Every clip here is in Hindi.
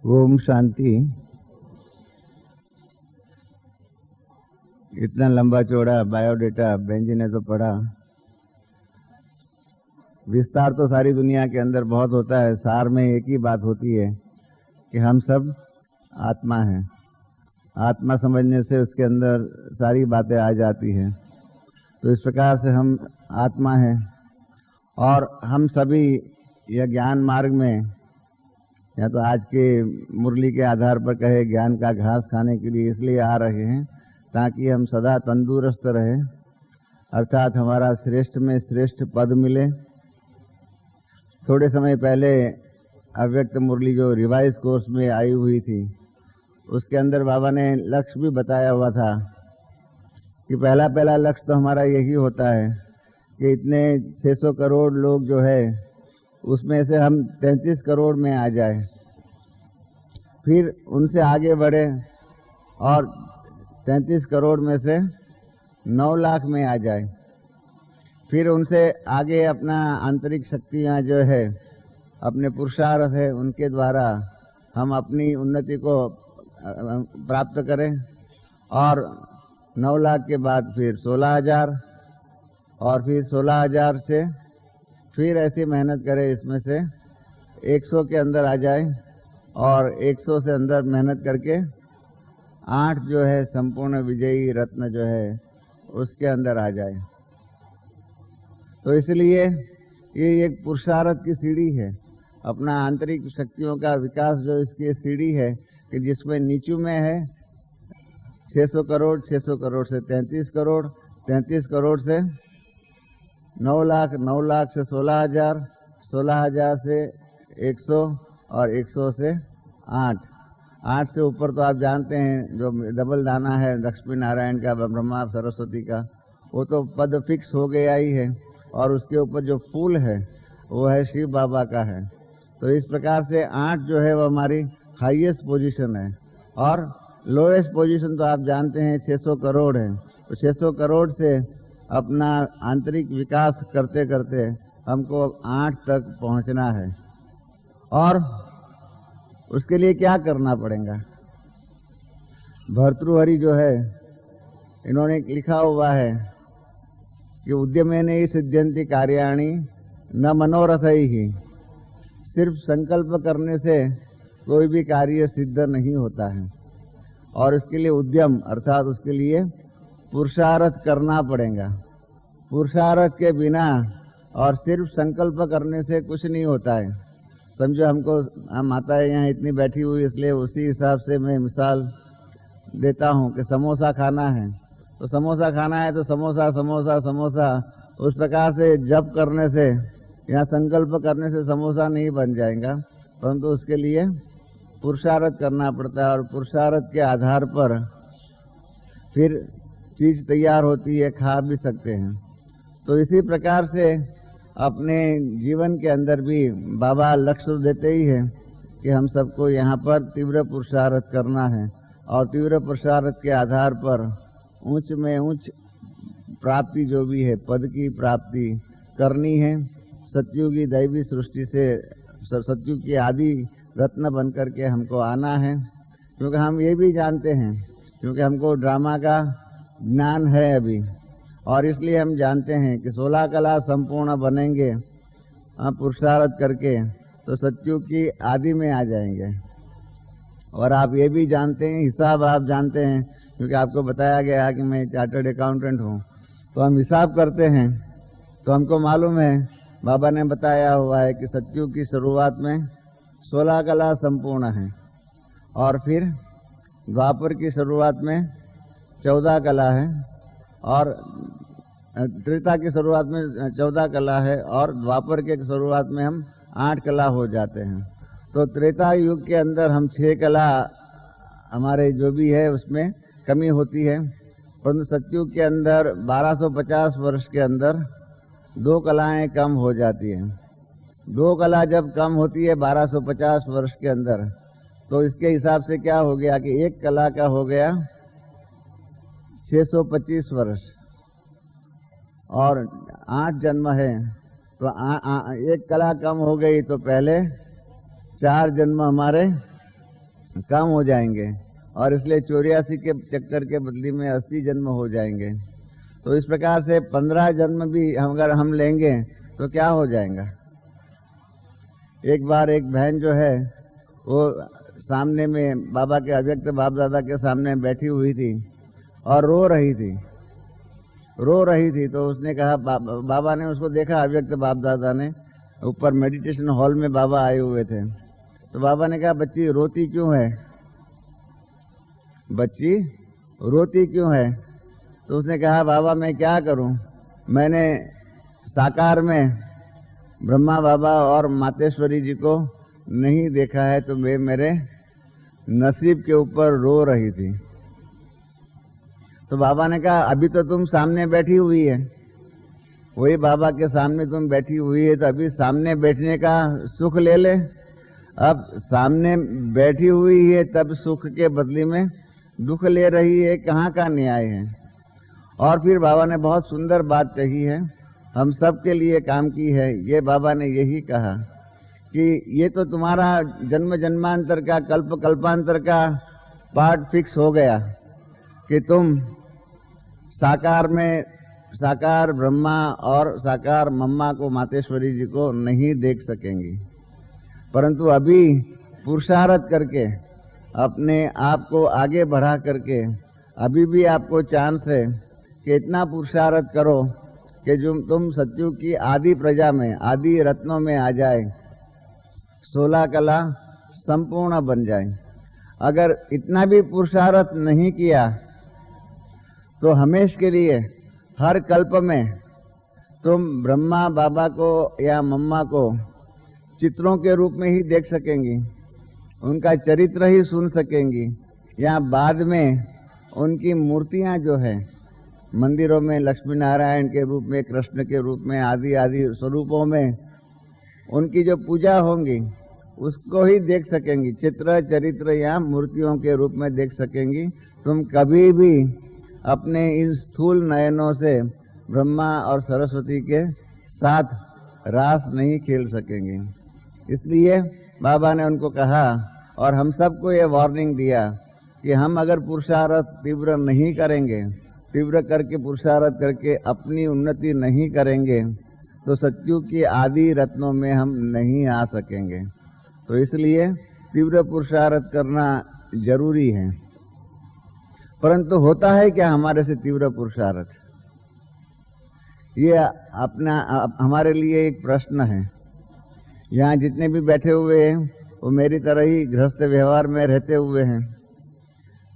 ओम शांति। इतना लंबा चौड़ा बायोडेटा बेंजी ने तो पढ़ा। विस्तार तो सारी दुनिया के अंदर बहुत होता है, सार में एक ही बात होती है कि हम सब आत्मा हैं। आत्मा समझने से उसके अंदर सारी बातें आ जाती हैं। तो इस प्रकार से हम आत्मा हैं और हम सभी यह ज्ञान मार्ग में, या तो आज के मुरली के आधार पर कहे ज्ञान का घास खाने के लिए इसलिए आ रहे हैं ताकि हम सदा तंदुरुस्त रहें, अर्थात हमारा श्रेष्ठ में श्रेष्ठ पद मिले। थोड़े समय पहले अव्यक्त मुरली जो रिवाइज कोर्स में आई हुई थी, उसके अंदर बाबा ने लक्ष्य भी बताया हुआ था कि पहला लक्ष्य तो हमारा यही होता है कि इतने 600 करोड़ लोग जो है उसमें से हम 33 करोड़ में आ जाए, फिर उनसे आगे बढ़े और 33 करोड़ में से 9 लाख में आ जाए, फिर उनसे आगे अपना आंतरिक शक्तियाँ जो है, अपने पुरुषार्थ है, उनके द्वारा हम अपनी उन्नति को प्राप्त करें और 9 लाख के बाद फिर 16,000 और फिर 16,000 से फिर ऐसी मेहनत करें इसमें से 100 के अंदर आ जाए और 100 से अंदर मेहनत करके 8 जो है संपूर्ण विजयी रत्न जो है उसके अंदर आ जाए। तो इसलिए ये एक पुरुषार्थ की सीढ़ी है, अपना आंतरिक शक्तियों का विकास जो इसकी सीढ़ी है कि जिसमें नीचू में है 600 करोड़, 600 करोड़ से 33 करोड़, 33 करोड़ से 9 लाख, 9 लाख से 16,000, 16,000 से 100 और 100 से 8 से ऊपर तो आप जानते हैं जो डबल दाना है लक्ष्मी नारायण का, ब्रह्मा सरस्वती का, वो तो पद फिक्स हो गया ही है और उसके ऊपर जो फूल है वो है शिव बाबा का है। तो इस प्रकार से 8 जो है वो हमारी हाईएस्ट पोजीशन है और लोएस्ट पोजीशन तो आप जानते हैं 600 करोड़ है। तो 600 करोड़ से अपना आंतरिक विकास करते करते हमको 8 तक पहुंचना है और उसके लिए क्या करना पड़ेगा। भर्तृहरि जो है इन्होंने लिखा हुआ है कि उद्यमेन ही सिद्ध्यन्ति कार्याणि न मनोरथैः ही। सिर्फ संकल्प करने से कोई भी कार्य सिद्ध नहीं होता है और उसके लिए उद्यम अर्थात उसके लिए पुरुषार्थ करना पड़ेगा। पुरुषार्थ के बिना और सिर्फ संकल्प करने से कुछ नहीं होता है। समझो हमको, हम माता है यहाँ इतनी बैठी हुई, इसलिए उसी हिसाब से मैं मिसाल देता हूँ कि समोसा खाना है तो समोसा खाना है तो समोसा समोसा समोसा, उस प्रकार से जप करने से या संकल्प करने से समोसा नहीं बन जाएगा, परंतु उसके लिए पुरुषार्थ करना पड़ता है और पुरुषार्थ के आधार पर फिर चीज तैयार होती है, खा भी सकते हैं। तो इसी प्रकार से अपने जीवन के अंदर भी बाबा लक्ष्य देते ही है कि हम सबको यहाँ पर तीव्र पुरुषार्थ करना है और तीव्र पुरुषार्थ के आधार पर ऊंच में ऊंच प्राप्ति जो भी है, पद की प्राप्ति करनी है। सतयुगी दैवी सृष्टि से सतयुग की आदि रत्न बन करके हमको आना है, क्योंकि हम ये भी जानते हैं, क्योंकि हमको ड्रामा का ज्ञान है अभी और इसलिए हम जानते हैं कि 16 कला संपूर्ण बनेंगे पुरुषार्थ करके तो सतयुग की आदि में आ जाएंगे। और आप ये भी जानते हैं, हिसाब आप जानते हैं, क्योंकि आपको बताया गया कि मैं चार्टर्ड अकाउंटेंट हूँ, तो हम हिसाब करते हैं तो हमको मालूम है, बाबा ने बताया हुआ है कि सतयुग की शुरुआत में 16 कला संपूर्ण है और फिर द्वापर की शुरुआत में 14 कला है और त्रेता की शुरुआत में 14 कला है और द्वापर के शुरुआत में हम 8 कला हो जाते हैं। तो त्रेता युग के अंदर हम 6 कला हमारे जो भी है उसमें कमी होती है, परंतु सतयुग के अंदर 1250 वर्ष के अंदर 2 कलाएं कम हो जाती हैं। 2 कला जब कम होती है 1250 वर्ष के अंदर, तो इसके हिसाब से क्या हो गया कि 1 कला का हो गया 625 वर्ष और 8 जन्म है तो 1 कला कम हो गई, तो पहले 4 जन्म हमारे कम हो जाएंगे और इसलिए 84 के चक्कर के बदले में 80 जन्म हो जाएंगे। तो इस प्रकार से 15 जन्म भी अगर हम लेंगे तो क्या हो जाएगा। एक बार एक बहन जो है वो सामने में बाबा के अव्यक्त बाप दादा के सामने बैठी हुई थी और रो रही थी। तो उसने कहा, बाबा ने उसको देखा, अव्यक्त बाप दादा ने ऊपर मेडिटेशन हॉल में बाबा आए हुए थे। तो बाबा ने कहा, बच्ची रोती क्यों है, बच्ची रोती क्यों है। तो उसने कहा, बाबा मैं क्या करूं, मैंने साकार में ब्रह्मा बाबा और मातेश्वरी जी को नहीं देखा है, तो वे मेरे नसीब के ऊपर रो रही थी। तो बाबा ने कहा, अभी तो तुम सामने बैठी हुई है, वही बाबा के सामने तुम बैठी हुई है, तो अभी सामने बैठने का सुख ले ले। अब सामने बैठी हुई है तब सुख के बदले में दुख ले रही है, कहाँ का न्याय है। और फिर बाबा ने बहुत सुंदर बात कही है, हम सब के लिए काम की है। ये बाबा ने यही कहा कि ये तो तुम्हारा जन्म जन्मांतर का, कल्प कल्पांतर का पार्ट फिक्स हो गया कि तुम साकार में साकार ब्रह्मा और साकार मम्मा को, मातेश्वरी जी को नहीं देख सकेंगी। परंतु अभी पुरुषार्थ करके अपने आप को आगे बढ़ा करके अभी भी आपको चांस है कि इतना पुरुषार्थ करो कि जो तुम सत्युग की आदि प्रजा में, आदि रत्नों में आ जाए, 16 कला संपूर्ण बन जाए। अगर इतना भी पुरुषार्थ नहीं किया तो हमेशा के लिए हर कल्प में तुम ब्रह्मा बाबा को या मम्मा को चित्रों के रूप में ही देख सकेंगी, उनका चरित्र ही सुन सकेंगी, या बाद में उनकी मूर्तियां जो है मंदिरों में लक्ष्मी नारायण के रूप में, कृष्ण के रूप में, आदि आदि स्वरूपों में उनकी जो पूजा होंगी उसको ही देख सकेंगी, चित्र चरित्र या मूर्तियों के रूप में देख सकेंगी। तुम कभी भी अपने इन स्थूल नयनों से ब्रह्मा और सरस्वती के साथ रास नहीं खेल सकेंगे। इसलिए बाबा ने उनको कहा और हम सबको ये वार्निंग दिया कि हम अगर पुरुषार्थ तीव्र नहीं करेंगे, तीव्र करके पुरुषार्थ करके अपनी उन्नति नहीं करेंगे तो सत्युग की आदि रत्नों में हम नहीं आ सकेंगे। तो इसलिए तीव्र पुरुषार्थ करना जरूरी है। परंतु होता है क्या हमारे से तीव्र पुरुषार्थ, ये अपना हमारे लिए एक प्रश्न है। यहाँ जितने भी बैठे हुए हैं वो मेरी तरह ही गृहस्थ व्यवहार में रहते हुए हैं।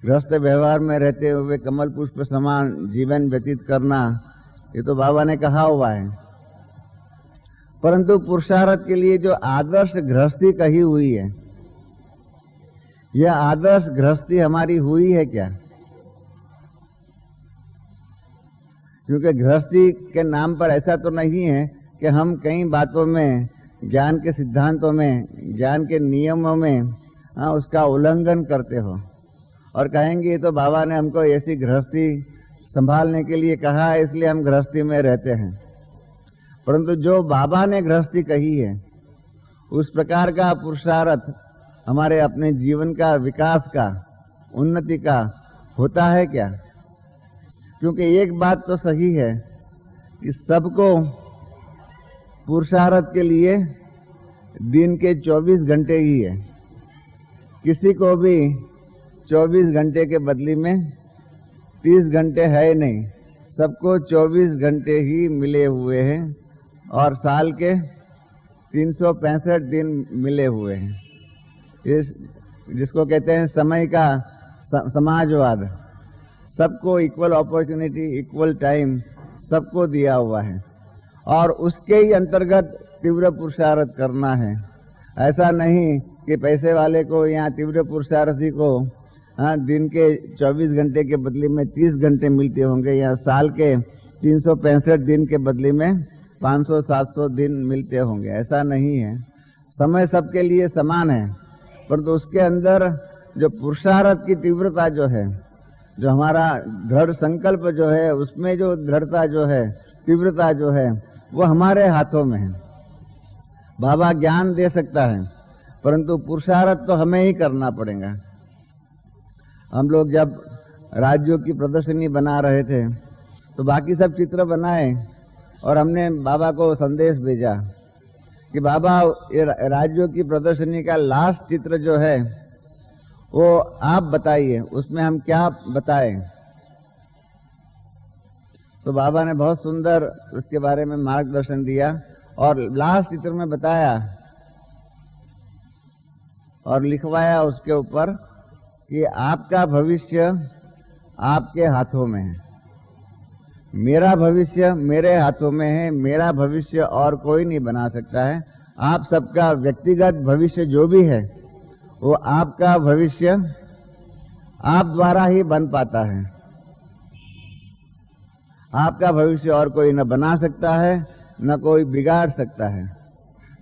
गृहस्थ व्यवहार में रहते हुए कमल पुष्प समान जीवन व्यतीत करना, ये तो बाबा ने कहा हुआ है। परंतु पुरुषार्थ के लिए जो आदर्श गृहस्थी कही हुई है, यह आदर्श गृहस्थी हमारी हुई है क्या? क्योंकि गृहस्थी के नाम पर ऐसा तो नहीं है कि हम कई बातों में, ज्ञान के सिद्धांतों में, ज्ञान के नियमों में उसका उल्लंघन करते हो और कहेंगे ये तो बाबा ने हमको ऐसी गृहस्थी संभालने के लिए कहा है, इसलिए हम गृहस्थी में रहते हैं। परंतु जो बाबा ने गृहस्थी कही है उस प्रकार का पुरुषार्थ हमारे अपने जीवन का, विकास का, उन्नति का होता है क्या? क्योंकि एक बात तो सही है कि सबको पुरुषार्थ के लिए दिन के 24 घंटे ही है। किसी को भी 24 घंटे के बदले में 30 घंटे है नहीं, सबको 24 घंटे ही मिले हुए हैं और साल के 365 दिन मिले हुए हैं। जिसको कहते हैं समय का समाजवाद, सबको इक्वल अपॉर्चुनिटी, इक्वल टाइम सबको दिया हुआ है और उसके ही अंतर्गत तीव्र पुरुषार्थ करना है। ऐसा नहीं कि पैसे वाले को या तीव्र पुरुषार्थी को दिन के 24 घंटे के बदले में 30 घंटे मिलते होंगे या साल के 365 दिन के बदले में 500-700 दिन मिलते होंगे। ऐसा नहीं है। समय सबके लिए समान है, परंतु उसके अंदर जो पुरुषार्थ की तीव्रता जो है, जो हमारा दृढ़ संकल्प जो है, उसमें जो दृढ़ता जो है, तीव्रता जो है, वो हमारे हाथों में है। बाबा ज्ञान दे सकता है, परंतु पुरुषार्थ तो हमें ही करना पड़ेगा। हम लोग जब राज्यों की प्रदर्शनी बना रहे थे तो बाकी सब चित्र बनाए और हमने बाबा को संदेश भेजा कि बाबा ये राज्यों की प्रदर्शनी का लास्ट चित्र जो है वो आप बताइए, उसमें हम क्या बताएं। तो बाबा ने बहुत सुंदर उसके बारे में मार्गदर्शन दिया और लास्ट चित्र में बताया और लिखवाया उसके ऊपर कि आपका भविष्य आपके हाथों में है, मेरा भविष्य मेरे हाथों में है, मेरा भविष्य और कोई नहीं बना सकता है। आप सबका व्यक्तिगत भविष्य जो भी है वो आपका भविष्य आप द्वारा ही बन पाता है। आपका भविष्य और कोई न बना सकता है, न कोई बिगाड़ सकता है।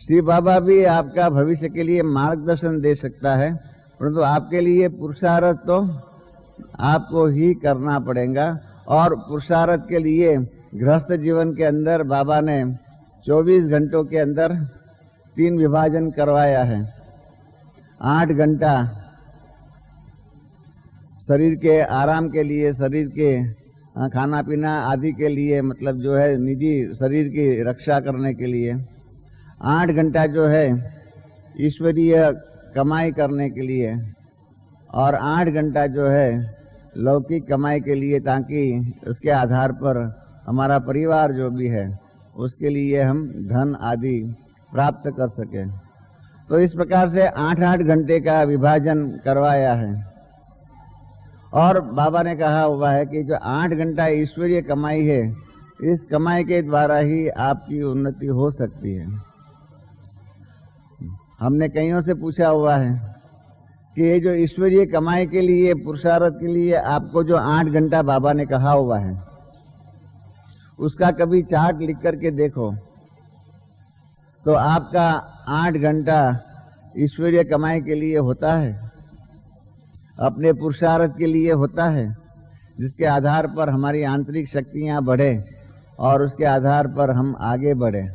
श्री बाबा भी आपका भविष्य के लिए मार्गदर्शन दे सकता है, परंतु आपके लिए पुरुषार्थ तो आपको ही करना पड़ेगा। और पुरुषार्थ के लिए गृहस्थ जीवन के अंदर बाबा ने 24 घंटों के अंदर 3 विभाजन करवाया है। 8 घंटा शरीर के आराम के लिए, शरीर के खाना पीना आदि के लिए, मतलब जो है निजी शरीर की रक्षा करने के लिए। 8 घंटा जो है ईश्वरीय कमाई करने के लिए और 8 घंटा जो है लौकिक कमाई के लिए, ताकि उसके आधार पर हमारा परिवार जो भी है उसके लिए हम धन आदि प्राप्त कर सके। तो इस प्रकार से 8-8 घंटे का विभाजन करवाया है। और बाबा ने कहा हुआ है कि जो 8 घंटा ईश्वरीय कमाई है, इस कमाई के द्वारा ही आपकी उन्नति हो सकती है। हमने कईयों से पूछा हुआ है कि ये जो ईश्वरीय कमाई के लिए, पुरुषार्थ के लिए आपको जो 8 घंटा बाबा ने कहा हुआ है, उसका कभी चार्ट लिख करके देखो तो आपका 8 घंटा ईश्वरीय कमाई के लिए होता है, अपने पुरुषार्थ के लिए होता है, जिसके आधार पर हमारी आंतरिक शक्तियां बढ़े और उसके आधार पर हम आगे बढ़े।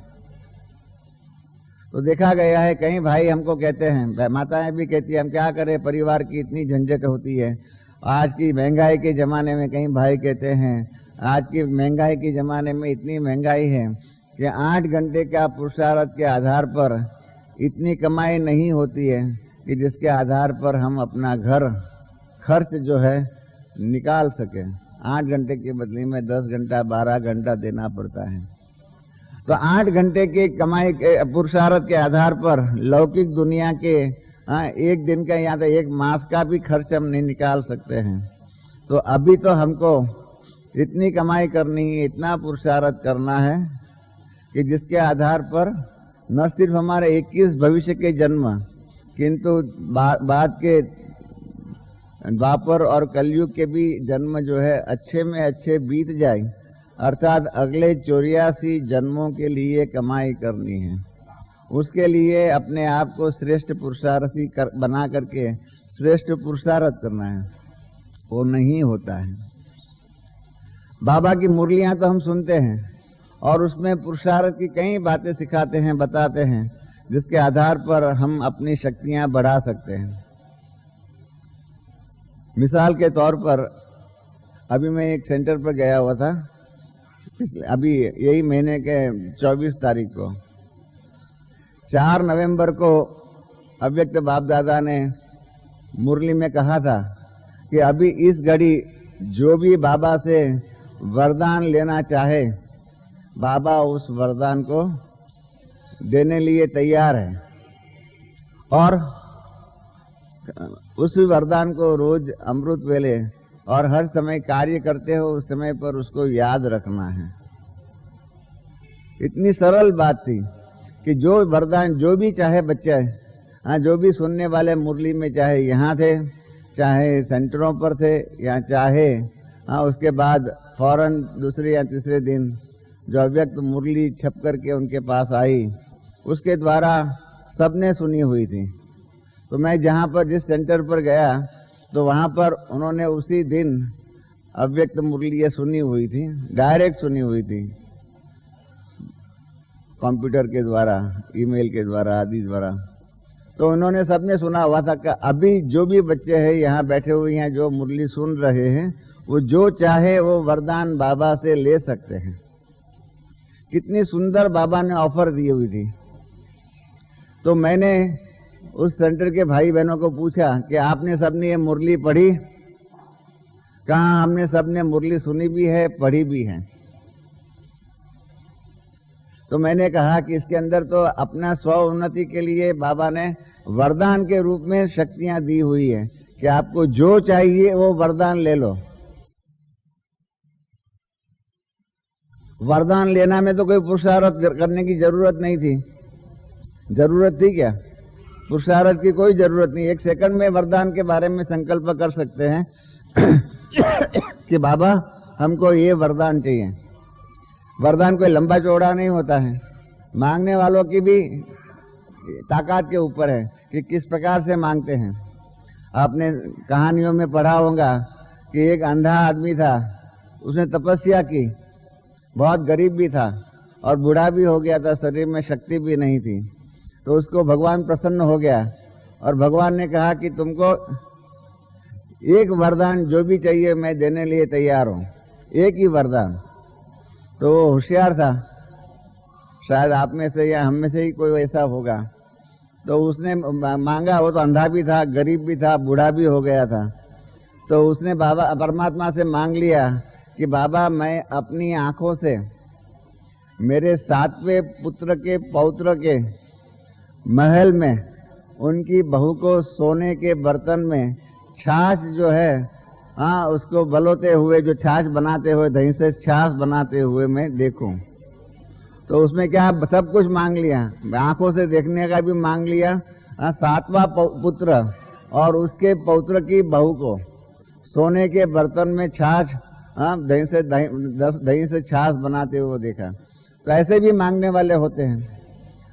तो देखा गया है, कई भाई हमको कहते हैं, माताएं भी कहती है, हम क्या करें, परिवार की इतनी झंझट होती है। आज की महंगाई के ज़माने में कई भाई कहते हैं, आज की महंगाई के ज़माने में इतनी महंगाई है कि 8 घंटे का पुरुषार्थ के आधार पर इतनी कमाई नहीं होती है कि जिसके आधार पर हम अपना घर खर्च जो है निकाल सकें। 8 घंटे के बदले में 10 घंटा 12 घंटा देना पड़ता है। तो 8 घंटे के कमाई के पुरुषार्थ के आधार पर लौकिक दुनिया के एक दिन का या तो एक मास का भी खर्च हम नहीं निकाल सकते हैं। तो अभी तो हमको इतनी कमाई करनी है, इतना पुरुषार्थ करना है कि जिसके आधार पर न सिर्फ हमारे 21 भविष्य के जन्म, किंतु बाद के द्वापर और कलयुग के भी जन्म जो है अच्छे में अच्छे बीत जाए, अर्थात अगले 84 जन्मों के लिए कमाई करनी है। उसके लिए अपने आप को श्रेष्ठ पुरुषार्थी बना करके श्रेष्ठ पुरुषार्थ करना है। वो नहीं होता है। बाबा की मुरलियां तो हम सुनते हैं और उसमें पुरुषार्थ की कई बातें सिखाते हैं, बताते हैं, जिसके आधार पर हम अपनी शक्तियां बढ़ा सकते हैं। मिसाल के तौर पर अभी मैं एक सेंटर पर गया हुआ था, अभी यही महीने के 24 तारीख को। 4 नवंबर को अव्यक्त बाप दादा ने मुरली में कहा था कि अभी इस घड़ी जो भी बाबा से वरदान लेना चाहे, बाबा उस वरदान को देने लिए तैयार है और उस वरदान को रोज अमृत वेले और हर समय कार्य करते हो उस समय पर उसको याद रखना है। इतनी सरल बात थी कि जो वरदान जो भी चाहे बच्चे, जो भी सुनने वाले मुरली में, चाहे यहाँ थे, चाहे सेंटरों पर थे, या चाहे उसके बाद फौरन दूसरे या तीसरे दिन जो अव्यक्त मुरली छप करके उनके पास आई, उसके द्वारा सबने सुनी हुई थी। तो मैं जहाँ पर जिस सेंटर पर गया तो वहाँ पर उन्होंने उसी दिन अव्यक्त मुरली सुनी हुई थी, डायरेक्ट सुनी हुई थी, कंप्यूटर के द्वारा, ईमेल के द्वारा आदि द्वारा। तो उन्होंने सबने सुना हुआ था कि अभी जो भी बच्चे हैं यहाँ बैठे हुए हैं जो मुरली सुन रहे हैं, वो जो चाहे वो वरदान बाबा से ले सकते हैं। कितनी सुंदर बाबा ने ऑफर दी हुई थी। तो मैंने उस सेंटर के भाई बहनों को पूछा कि आपने सबने ये मुरली पढ़ी? कहा हमने सबने मुरली सुनी भी है, पढ़ी भी है। तो मैंने कहा कि इसके अंदर तो अपना स्व उन्नति के लिए बाबा ने वरदान के रूप में शक्तियां दी हुई है कि आपको जो चाहिए वो वरदान ले लो। वरदान लेना में तो कोई पुरुषार्थ करने की जरूरत नहीं थी। जरूरत थी क्या? पुरुषार्थ की कोई जरूरत नहीं। 1 सेकंड में वरदान के बारे में संकल्प कर सकते हैं कि बाबा हमको ये वरदान चाहिए। वरदान कोई लंबा चौड़ा नहीं होता है, मांगने वालों की भी ताकत के ऊपर है कि किस प्रकार से मांगते हैं। आपने कहानियों में पढ़ा होगा कि एक अंधा आदमी था, उसने तपस्या की, बहुत गरीब भी था और बूढ़ा भी हो गया था, शरीर में शक्ति भी नहीं थी। तो उसको भगवान प्रसन्न हो गया और भगवान ने कहा कि तुमको एक वरदान जो भी चाहिए मैं देने लिए तैयार हूँ, एक ही वरदान। तो वो होशियार था, शायद आप में से या हम में से ही कोई ऐसा होगा। तो उसने मांगा, वो तो अंधा भी था, गरीब भी था, बूढ़ा भी हो गया था। तो उसने बाबा परमात्मा से मांग लिया कि बाबा मैं अपनी आंखों से मेरे 7वें पुत्र के पौत्र के महल में उनकी बहू को सोने के बर्तन में छाछ जो है, हाँ, उसको बलोते हुए, जो छाछ बनाते हुए, दही से छाछ बनाते हुए मैं देखूं। तो उसमें क्या सब कुछ मांग लिया, आंखों से देखने का भी मांग लिया। 7वां पुत्र और उसके पौत्र की बहू को सोने के बर्तन में छाछ, दही से छाछ बनाते हुए देखा। तो ऐसे भी मांगने वाले होते हैं।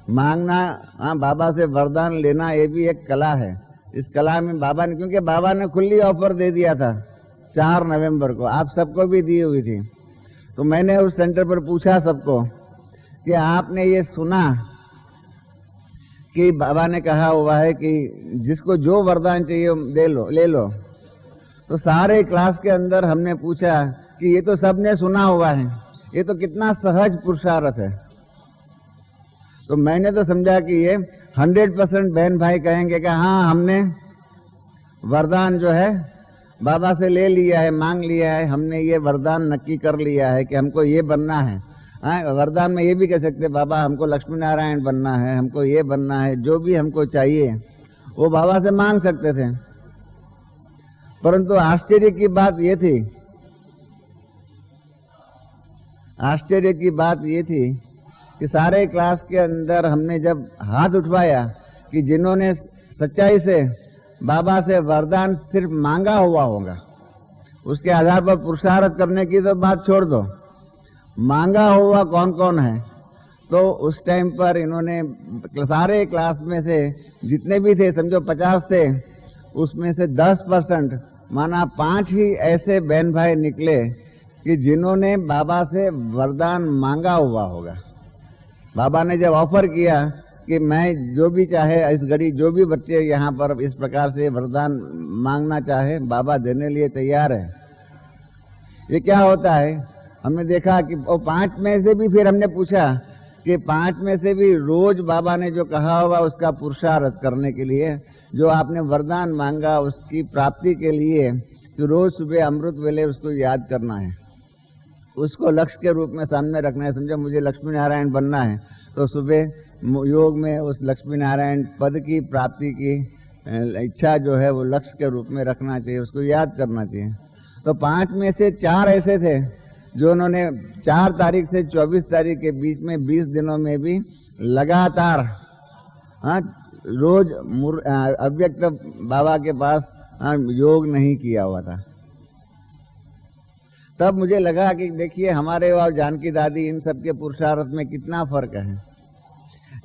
मांगना, बाबा से वरदान लेना, ये भी एक कला है। इस कला में बाबा ने, क्योंकि बाबा ने खुली ऑफर दे दिया था 4 नवंबर को, आप सबको भी दी हुई थी। तो मैंने उस सेंटर पर पूछा सबको कि आपने ये सुना कि बाबा ने कहा हुआ है कि जिसको जो वरदान चाहिए ले लो। तो सारे क्लास के अंदर हमने पूछा कि ये तो सबने सुना हुआ है, ये तो कितना सहज पुरुषार्थ है। तो मैंने तो समझा कि ये 100% बहन भाई कहेंगे कि हाँ, हमने वरदान जो है बाबा से ले लिया है, मांग लिया है, हमने ये वरदान नक्की कर लिया है कि हमको ये बनना है। वरदान में ये भी कह सकते बाबा हमको लक्ष्मी नारायण बनना है, हमको ये बनना है, जो भी हमको चाहिए वो बाबा से मांग सकते थे। परंतु आश्चर्य की बात ये थी कि सारे क्लास के अंदर हमने जब हाथ उठवाया कि जिन्होंने सच्चाई से बाबा से वरदान सिर्फ मांगा हुआ होगा, उसके आधार पर पुरुषार्थ करने की तो बात छोड़ दो, मांगा हुआ कौन कौन है। तो उस टाइम पर इन्होंने सारे क्लास में से जितने भी थे, समझो 50 थे, उसमें से 10% माना 5 ही ऐसे बहन भाई निकले कि जिन्होंने बाबा से वरदान मांगा हुआ होगा। बाबा ने जब ऑफर किया कि मैं जो भी चाहे इस घड़ी, जो भी बच्चे यहाँ पर इस प्रकार से वरदान मांगना चाहे, बाबा देने लिए तैयार है। ये क्या होता है, हमने देखा कि वो 5 में से भी, फिर हमने पूछा कि 5 में से भी रोज बाबा ने जो कहा होगा उसका पुरुषार्थ करने के लिए, जो आपने वरदान मांगा उसकी प्राप्ति के लिए, तो रोज सुबह अमृत वेले उसको याद करना है, उसको लक्ष्य के रूप में सामने रखना है। समझो मुझे लक्ष्मी नारायण बनना है, तो सुबह योग में उस लक्ष्मी नारायण पद की प्राप्ति की इच्छा जो है वो लक्ष्य के रूप में रखना चाहिए, उसको याद करना चाहिए। तो 5 में से 4 ऐसे थे जो उन्होंने 4 तारीख से 24 तारीख के बीच में 20 दिनों में भी लगातार रोज अव्यक्त बाबा के पास योग नहीं किया हुआ था। तब मुझे लगा कि देखिए हमारे और जानकी दादी, इन सब के पुरुषार्थ में कितना फर्क है।